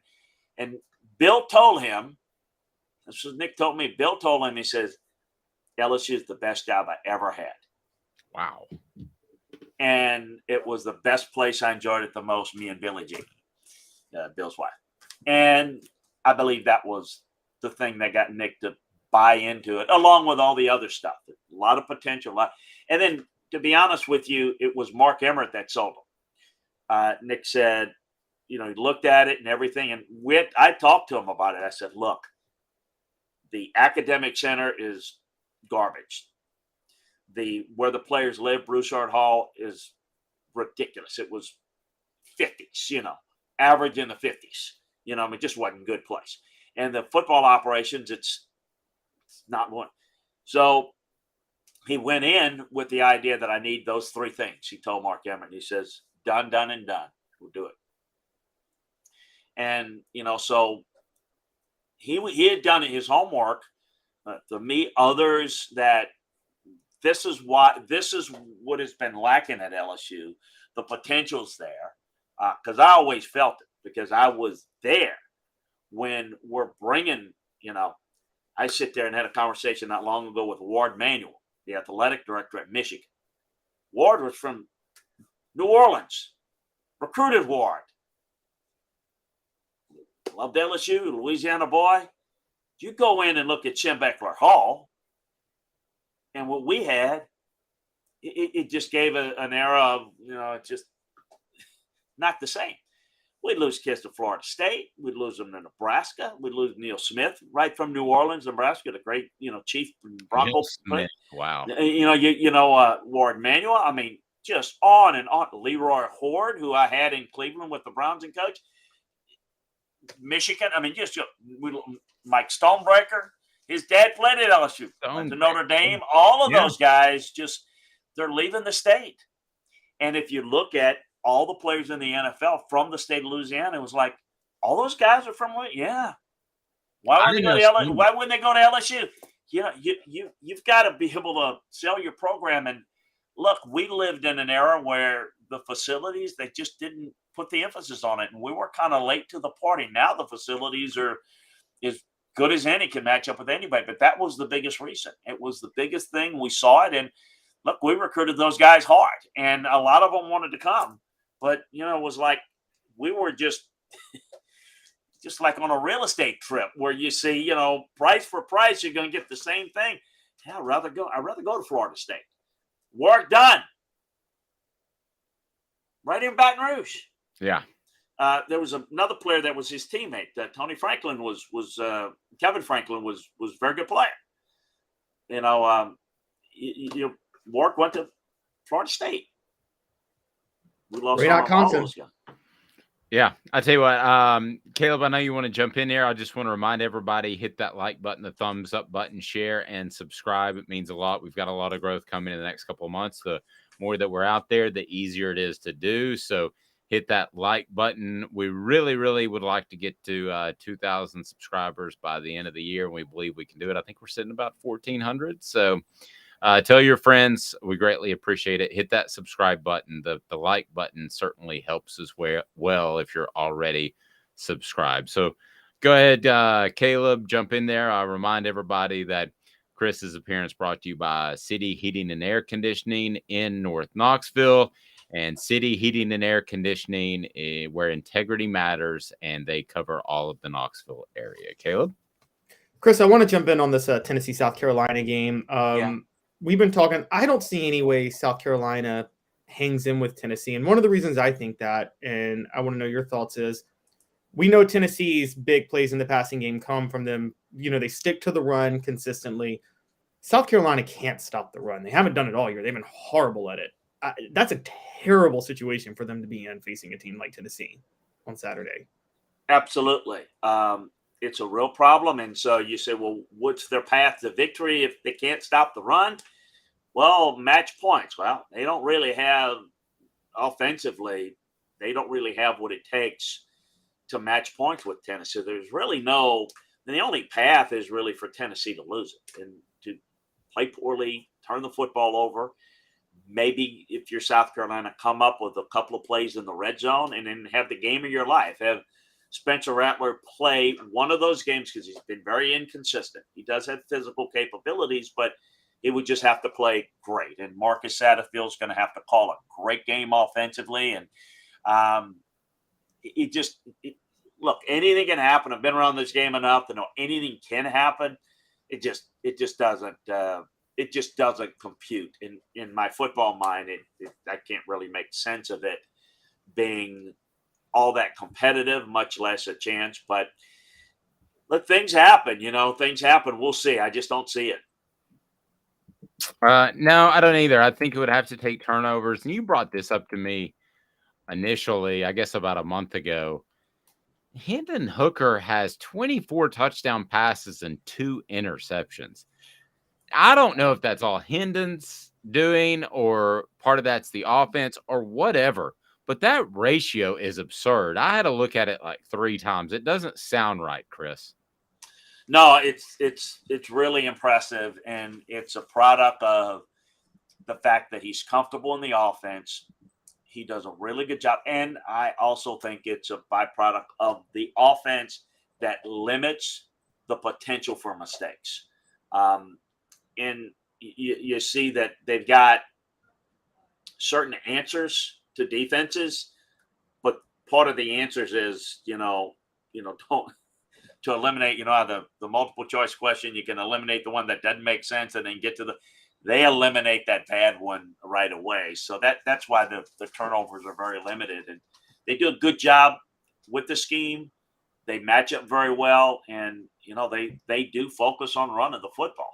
And Bill told him, this was Nick told me, Bill told him, he says, LSU is the best job I ever had. Wow. And it was the best place I enjoyed it the most, me and Billie Jean, Bill's wife. And I believe that was the thing that got Nick to buy into it, along with all the other stuff. A lot of potential. And then, to be honest with you, it was Mark Emmert that sold him. Nick said, he looked at it and everything. And I talked to him about it. I said, look, the academic center is garbage. Where the players live, Broussard Hall, is ridiculous. It was 50s, average in the 50s. It just wasn't a good place. And the football operations, it's not one. So he went in with the idea that I need those three things. He told Mark Emmert, he says, done, and done. We'll do it. And, so he had done his homework to meet others that this is what has been lacking at LSU. The potential's there. Because I always felt it because I was there when we're bringing, I sit there and had a conversation not long ago with Ward Manuel, the athletic director at Michigan. Ward was from New Orleans, recruited Ward. Loved LSU, Louisiana boy. You go in and look at Schembechler Hall, and what we had, it just gave an era of, it's just not the same. We'd lose kids to Florida State. We'd lose them to Nebraska. We'd lose Neil Smith right from New Orleans, Nebraska, the great, Chief Bronco. Wow. Ward Manuel. I mean, just on and on. Leroy Horde, who I had in Cleveland with the Browns and coach. Michigan. I mean, Mike Stonebreaker. His dad played at LSU. Went to Notre Dame. All of those guys they're leaving the state. And if you look at all the players in the NFL from the state of Louisiana, it was like, all those guys are from what? Yeah. Why wouldn't they go to LSU? You've got to be able to sell your program. And look, we lived in an era where the facilities, they just didn't put the emphasis on it. And we were kind of late to the party. Now the facilities are as good as any, can match up with anybody. But that was the biggest reason. It was the biggest thing. We saw it. And look, we recruited those guys hard. And a lot of them wanted to come. But, it was like we were just like on a real estate trip where you see, price for price, you're going to get the same thing. Yeah, I'd rather go to Florida State. Work done. Right in Baton Rouge. Yeah. There was another player that was his teammate. Tony Franklin was Kevin Franklin was a very good player. Work went to Florida State. We lost all those guys. Yeah, I tell you what, Caleb, I know you want to jump in there. I just want to remind everybody, hit that like button, the thumbs up button, share, and subscribe. It means a lot. We've got a lot of growth coming in the next couple of months. The more that we're out there, the easier it is to do. So hit that like button. We really, really would like to get to 2,000 subscribers by the end of the year, and we believe we can do it. I think we're sitting about 1,400. So tell your friends. We greatly appreciate it. Hit that subscribe button. The like button certainly helps as well if you're already subscribed. So go ahead, Caleb, jump in there. I'll remind everybody that Chris's appearance brought to you by City Heating and Air Conditioning in North Knoxville. And City Heating and Air Conditioning, where integrity matters, and they cover all of the Knoxville area. Caleb? Chris, I want to jump in on this Tennessee-South Carolina game. We've been talking. I don't see any way South Carolina hangs in with Tennessee. And one of the reasons I think that, and I want to know your thoughts, is we know Tennessee's big plays in the passing game come from them. They stick to the run consistently. South Carolina can't stop the run. They haven't done it all year. They've been horrible at it. That's a terrible situation for them to be in, facing a team like Tennessee on Saturday. Absolutely. It's a real problem. And so you say, well, what's their path to victory if they can't stop the run? Well, match points. Well, they don't really have offensively, they don't really have what it takes to match points with Tennessee. There's really the only path is really for Tennessee to lose it and to play poorly, turn the football over. Maybe if you're South Carolina, come up with a couple of plays in the red zone and then have the game of your life. Have Spencer Rattler play one of those games, because he's been very inconsistent. He does have physical capabilities, but he would just have to play great. And Marcus Satterfield's going to have to call a great game offensively. And look, anything can happen. I've been around this game enough to know anything can happen. It just doesn't compute in my football mind. I can't really make sense of it being all that competitive, much less a chance. But let things happen. Things happen. We'll see. I just don't see it. No, I don't either. I think it would have to take turnovers. And you brought this up to me initially, I guess about a month ago. Hendon Hooker has 24 touchdown passes and 2 interceptions. I don't know if that's all Hendon's doing or part of that's the offense or whatever, but that ratio is absurd. I had to look at it like 3 times. It doesn't sound right, Chris. No, it's really impressive, and it's a product of the fact that he's comfortable in the offense. He does a really good job, and I also think it's a byproduct of the offense that limits the potential for mistakes. And you see that they've got certain answers to defenses, but part of the answers is, don't to eliminate, the multiple choice question, you can eliminate the one that doesn't make sense and then get to they eliminate that bad one right away. So that's why the turnovers are very limited, and they do a good job with the scheme. They match up very well, and they do focus on running the football.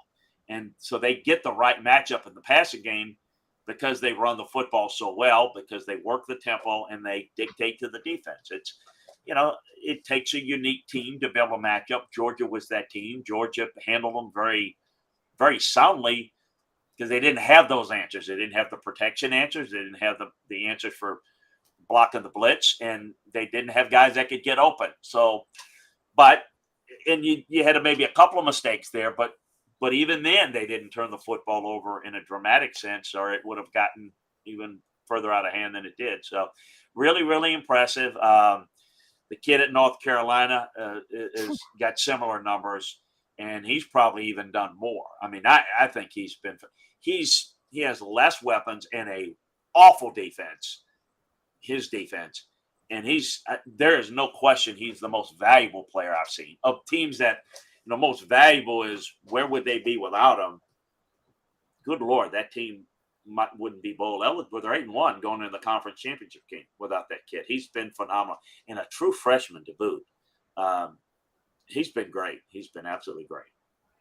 And so they get the right matchup in the passing game because they run the football so well, because they work the tempo and they dictate to the defense. It's, it takes a unique team to be able to match up. Georgia was that team. Georgia handled them very, very soundly because they didn't have those answers. They didn't have the protection answers. They didn't have the answers for blocking the blitz, and they didn't have guys that could get open. So, and you had maybe a couple of mistakes there, but even then, they didn't turn the football over in a dramatic sense, or it would have gotten even further out of hand than it did. So really, really impressive. The kid at North Carolina has got similar numbers, and he's probably even done more. I mean, I think he has less weapons and a awful defense, his defense. And there is no question he's the most valuable player I've seen. Of teams that – most valuable is where would they be without him? Good Lord, that team wouldn't be bowl eligible. They're 8-1 going into the conference championship game without that kid. He's been phenomenal, and a true freshman to boot. He's been great. He's been absolutely great.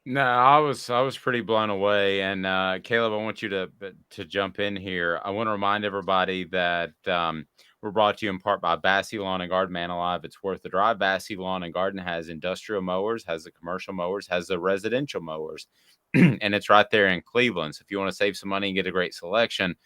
No, I was pretty blown away. And Caleb, I want you to jump in here. I want to remind everybody that we're brought to you in part by Bassey Lawn and Garden. Man alive, it's worth the drive. Bassey Lawn and Garden has industrial mowers, has the commercial mowers, has the residential mowers, and it's right there in Cleveland. So if you want to save some money and get a great selection,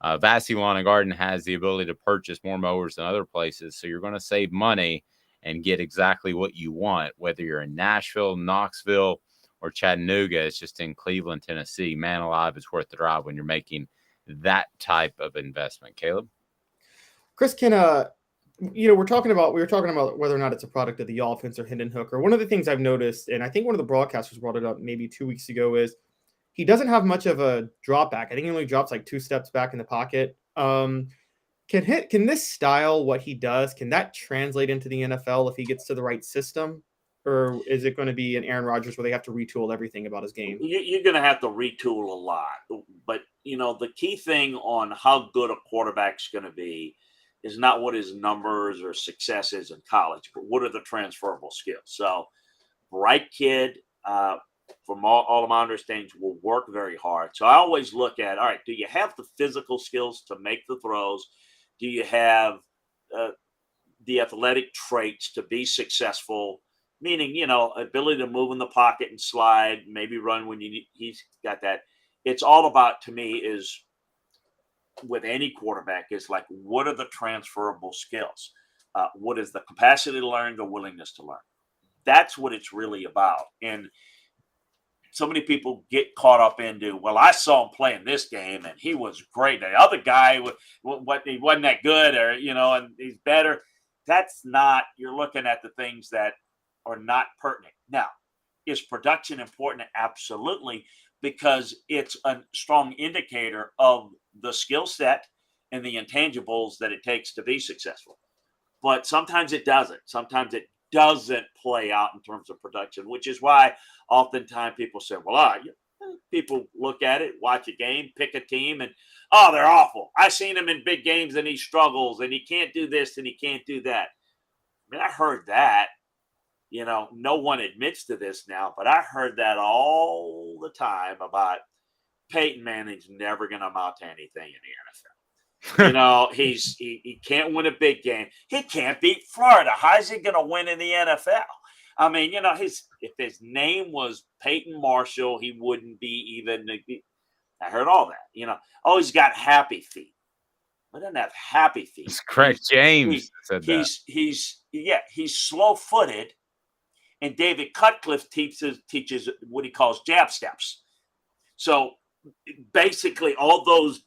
Bassey Lawn and Garden has the ability to purchase more mowers than other places. So you're going to save money and get exactly what you want, whether you're in Nashville, Knoxville, or Chattanooga. It's just in Cleveland, Tennessee. Man alive, it's worth the drive when you're making that type of investment. Caleb? Chris, we were talking about whether or not it's a product of the offense or Hendon Hooker. One of the things I've noticed, and I think one of the broadcasters brought it up maybe 2 weeks ago, is he doesn't have much of a drop back. I think he only drops like 2 steps back in the pocket. Can this style, what he does, can that translate into the NFL if he gets to the right system? Or is it going to be an Aaron Rodgers where they have to retool everything about his game? You're going to have to retool a lot. But, the key thing on how good a quarterback's going to be is not what his numbers or success is in college, but what are the transferable skills. So, bright kid, from all of my understandings, will work very hard. So I always look at, all right, do you have the physical skills to make the throws? Do you have the athletic traits to be successful? Meaning, ability to move in the pocket and slide, maybe run when you need. He's got that. It's all about, to me, is with any quarterback, is like, what are the transferable skills? What is the capacity to learn, the willingness to learn? That's what it's really about. And so many people get caught up into, well, I saw him play in this game and he was great. The other guy, he wasn't that good, or, and he's better. That's not, you're looking at the things that are not pertinent. Now, is production important? Absolutely, because it's a strong indicator of the skill set and the intangibles that it takes to be successful. But sometimes it doesn't. Sometimes it doesn't play out in terms of production, which is why oftentimes people say, well, people look at it, watch a game, pick a team, and, oh, they're awful. I've seen him in big games and he struggles and he can't do this and he can't do that. I mean, I heard that. No one admits to this now, but I heard that all the time about Peyton Manning's never going to amount to anything in the NFL. He can't win a big game. He can't beat Florida. How's he going to win in the NFL? I mean, if his name was Peyton Marshall, he wouldn't be even. I heard all that. Oh, he's got happy feet. He doesn't have happy feet. It's Craig James said that. He's slow-footed. And David Cutcliffe teaches what he calls jab steps. So basically, all those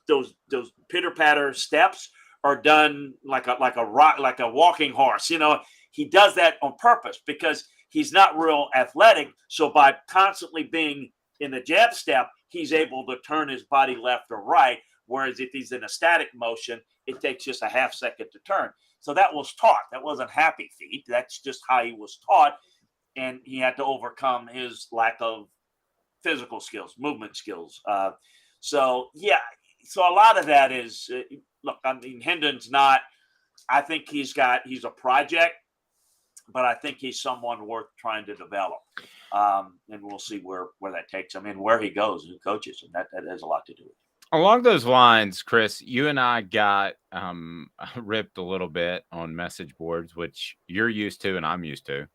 pitter patter steps are done like a walking horse. He does that on purpose because he's not real athletic. So by constantly being in the jab step, he's able to turn his body left or right. Whereas if he's in a static motion, it takes just a half second to turn. So that was taught. That wasn't happy feet. That's just how he was taught. And he had to overcome his lack of physical skills, movement skills. So a lot of that is, look, I mean, Hendon's not, I think he's a project, but I think he's someone worth trying to develop. And we'll see where that takes him and where he goes and who coaches him. That has a lot to do with it. Along those lines, Chris, you and I got ripped a little bit on message boards, which you're used to and I'm used to.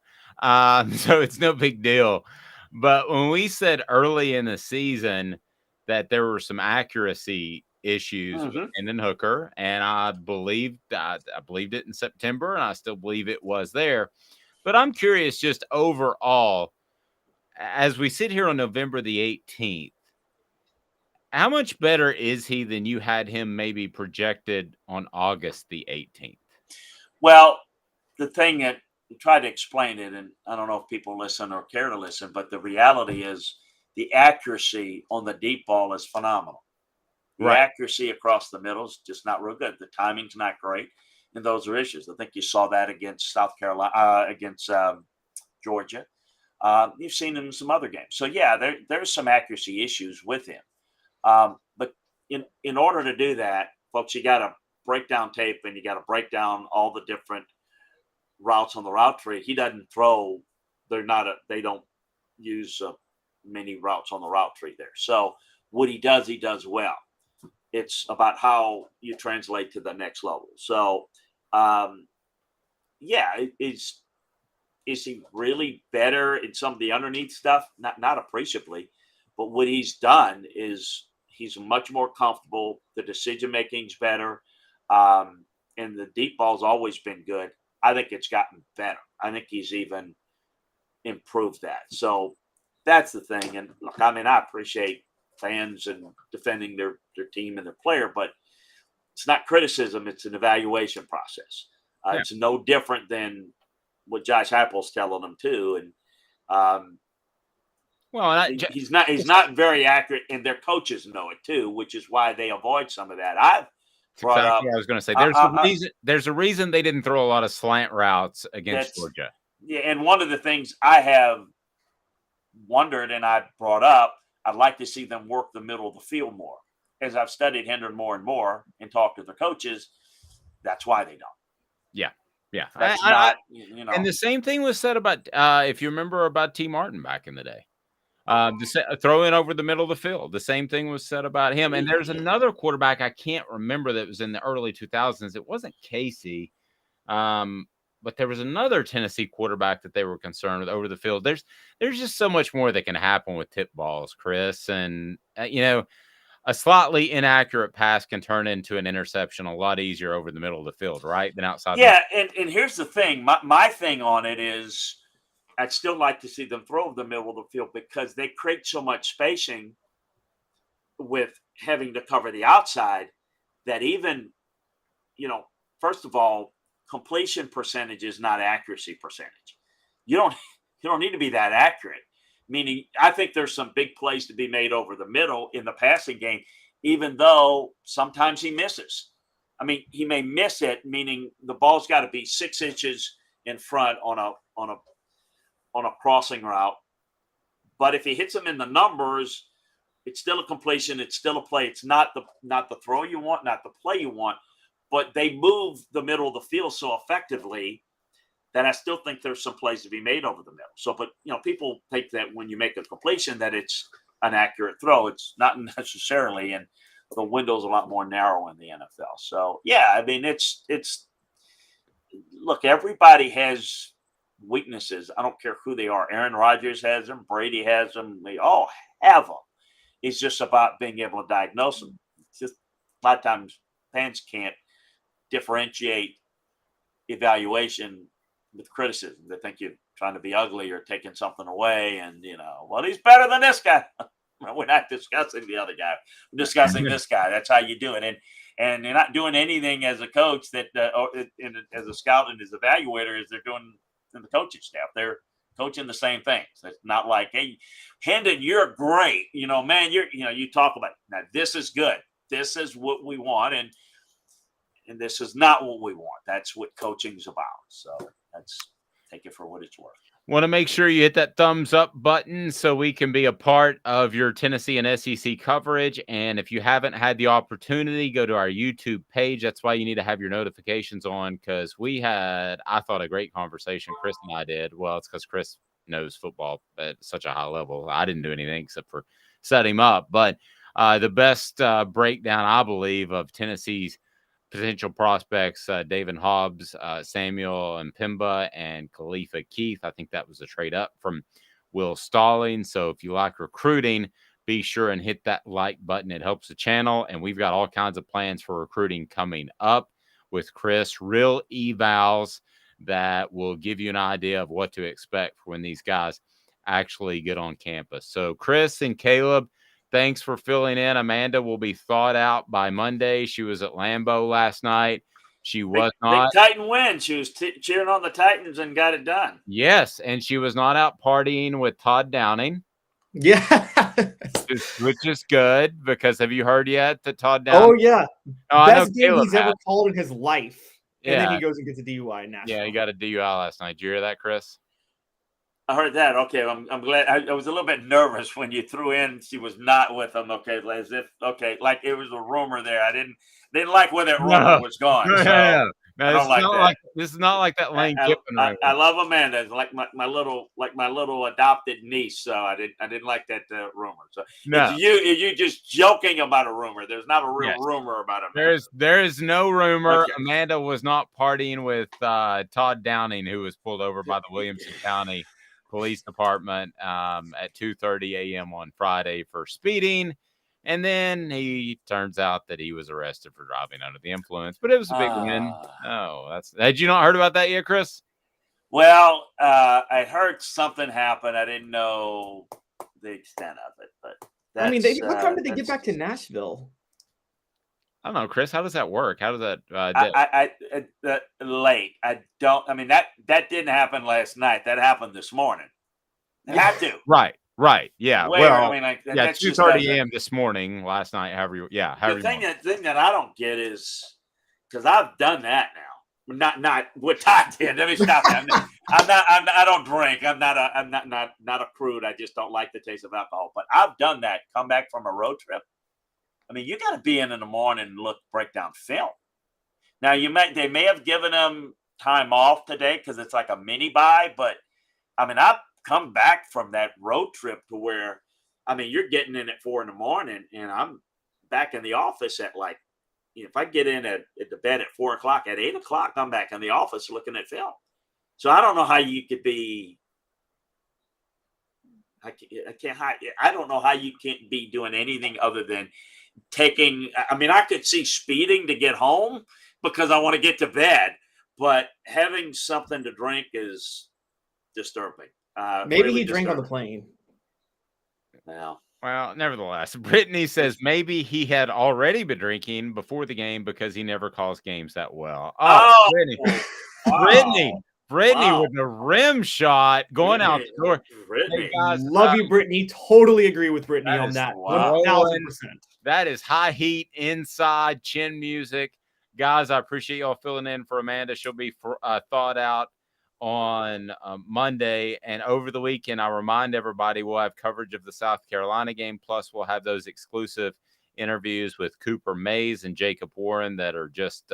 So it's no big deal. But when we said early in the season that there were some accuracy issues with Hendon Hooker, and I believed it in September, and I still believe it was there. But I'm curious, just overall, as we sit here on November the 18th, how much better is he than you had him maybe projected on August the 18th? Well, the thing that we tried to explain it, and I don't know if people listen or care to listen, but the reality is the accuracy on the deep ball is phenomenal. The accuracy across the middle is just not real good. The timing's not great, and those are issues. I think you saw that against South Carolina, against Georgia. You've seen him in some other games. So, there's some accuracy issues with him. But in order to do that, folks, you got to break down tape and you got to break down all the different routes on the route tree. He doesn't throw. They don't use many routes on the route tree there. So what he does well. It's about how you translate to the next level. So, is he really better in some of the underneath stuff? Not appreciably, but what he's done is he's much more comfortable. The decision making's better, and the deep ball's always been good. I think it's gotten better. I think he's even improved that. So that's the thing. And look, I mean, I appreciate fans and defending their team and their player, but it's not criticism. It's an evaluation process. It's no different than what Josh Heupel's telling them too. And he's not very accurate, and their coaches know it too, which is why they avoid some of that. I've brought up. Exactly what I was going to say. There's a reason they didn't throw a lot of slant routes against Georgia. Yeah, and one of the things I have wondered and I brought up, I'd like to see them work the middle of the field more. As I've studied Hendon more and more and talked to their coaches, that's why they don't. Yeah. That's And the same thing was said about, if you remember, about T. Martin back in the day. Throwing over the middle of the field. The same thing was said about him. And there's another quarterback I can't remember that was in the early 2000s. It wasn't Casey, but there was another Tennessee quarterback that they were concerned with over the field. There's just so much more that can happen with tip balls, Chris. And, a slightly inaccurate pass can turn into an interception a lot easier over the middle of the field, right? Than outside. Yeah, and here's the thing. My thing on it is I'd still like to see them throw over the middle of the field because they create so much spacing with having to cover the outside that even, first of all, completion percentage is not accuracy percentage. You don't need to be that accurate. Meaning, I think there's some big plays to be made over the middle in the passing game, even though sometimes he misses. I mean, he may miss it, meaning the ball's got to be 6 inches in front on a crossing route. But if he hits them in the numbers, it's still a completion. It's still a play. It's not the throw you want, not the play you want. But they move the middle of the field so effectively that I still think there's some plays to be made over the middle. So, but people think that when you make a completion that it's an accurate throw. It's not necessarily, and the window's a lot more narrow in the NFL. So, yeah, I mean, it's look, everybody has weaknesses. I don't care who they are. Aaron Rodgers has them. Brady has them. They all have them. It's just about being able to diagnose them. It's just a lot of times fans can't differentiate evaluation with criticism. They think you're trying to be ugly or taking something away, and well, he's better than this guy. We're not discussing the other guy. We're discussing this guy. That's how you do it. And you're not doing anything as a coach that, or as a scout and as an evaluator, as they're doing in the coaching staff. They're coaching the same things. It's not like, hey, Hendon, you're great. Man, you talk about now. This is good. This is what we want, and this is not what we want. That's what coaching's about. So take it for what it's worth. Want to make sure you hit that thumbs up button so we can be a part of your Tennessee and SEC coverage. And if you haven't had the opportunity, go to our YouTube page. That's why you need to have your notifications on, because we had, I thought, a great conversation. Chris and I did. Well, it's because Chris knows football at such a high level. I didn't do anything except for set him up. But the best breakdown, I believe, of Tennessee's potential prospects, David Hobbs, Samuel and Pimba, and Khalifa Keith. I think that was a trade up from Will Stalling. So if you like recruiting, be sure and hit that like button. It helps the channel. And we've got all kinds of plans for recruiting coming up with Chris, real evals that will give you an idea of what to expect for when these guys actually get on campus. So Chris and Caleb, thanks for filling in. Amanda will be thawed out by Monday. She was at Lambeau last night. She was not. Big Titan win. She was cheering on the Titans and got it done. Yes, and she was not out partying with Todd Downing. Yeah. which is good, because have you heard yet that Todd Downing? Oh, yeah. Oh, Best game he's ever called in his life. And Yeah. then he goes and gets a DUI in Nashville. Yeah, he got a DUI last night. Did you hear that, Chris? I heard that. Okay, I'm glad. I was a little bit nervous when you threw in she was not with him. Okay, as if like it was a rumor there. I didn't like where that rumor was going. So Yeah. I don't like that. This is not like that Lane Kiffin rumor. I love Amanda. It's like my little adopted niece. So I didn't like that rumor. So No. you just joking about a rumor. There's not a real rumor about it. There is no rumor. Okay. Amanda was not partying with Todd Downing, who was pulled over by the Williamson County Police Department at 2:30 a.m. on Friday for speeding. And then he turns out that he was arrested for driving under the influence. But it was a big win. Oh, had you not heard about that yet, Chris? Well, I heard something happen. I didn't know the extent of it, but I mean, what time did they get back to Nashville? I don't know, Chris. How does that work? How does that? Late. I don't. I mean, that didn't happen last night. That happened this morning. It had to. Right. Right. Yeah. Way, Well, I mean, like, yeah, that's just 2:30 that- a.m. this morning, last night, however you, however The you want. thing that I don't get is because I've done that now. Not what Todd did. Let me stop that. I don't drink. I'm not a prude. I just don't like the taste of alcohol. But I've done that. Come back from a road trip. I mean, you got to be in the morning and break down film. Now they may have given him time off today because it's like a mini buy. But I mean, I've come back from that road trip to where, I mean, you're getting in at 4 a.m. and I'm back in the office at like, if I get in at the bed at 4 o'clock, at 8 o'clock, I'm back in the office looking at film. So I don't know how you could be. I don't know how you can't be doing anything other than taking. I mean, I could see speeding to get home because I want to get to bed, but having something to drink is disturbing. Maybe really he drank on the disturbing. plane. Well, Nevertheless, Brittany says maybe he had already been drinking before the game because he never calls games that well. Oh, Brittany, wow. Brittany Wow. with a rim shot going out the door. Brittany. Hey, guys, Love you, Brittany. Totally agree with Brittany on is that. wow. 1000%. That is high heat inside chin music. Guys, I appreciate y'all filling in for Amanda. She'll be thought out on Monday, and over the weekend, I remind everybody we'll have coverage of the South Carolina game. Plus, we'll have those exclusive interviews with Cooper Mays and Jacob Warren that are just,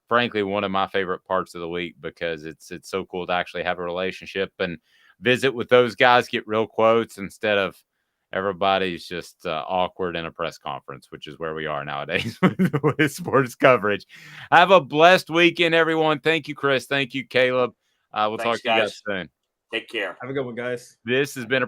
frankly, one of my favorite parts of the week because it's so cool to actually have a relationship and visit with those guys, get real quotes instead of everybody's just awkward in a press conference, which is where we are nowadays with sports coverage. Have a blessed weekend, everyone. Thank you, Chris. Thank you, Caleb. We'll Thanks, talk to you guys soon. Take care. Have a good one, guys. This has been a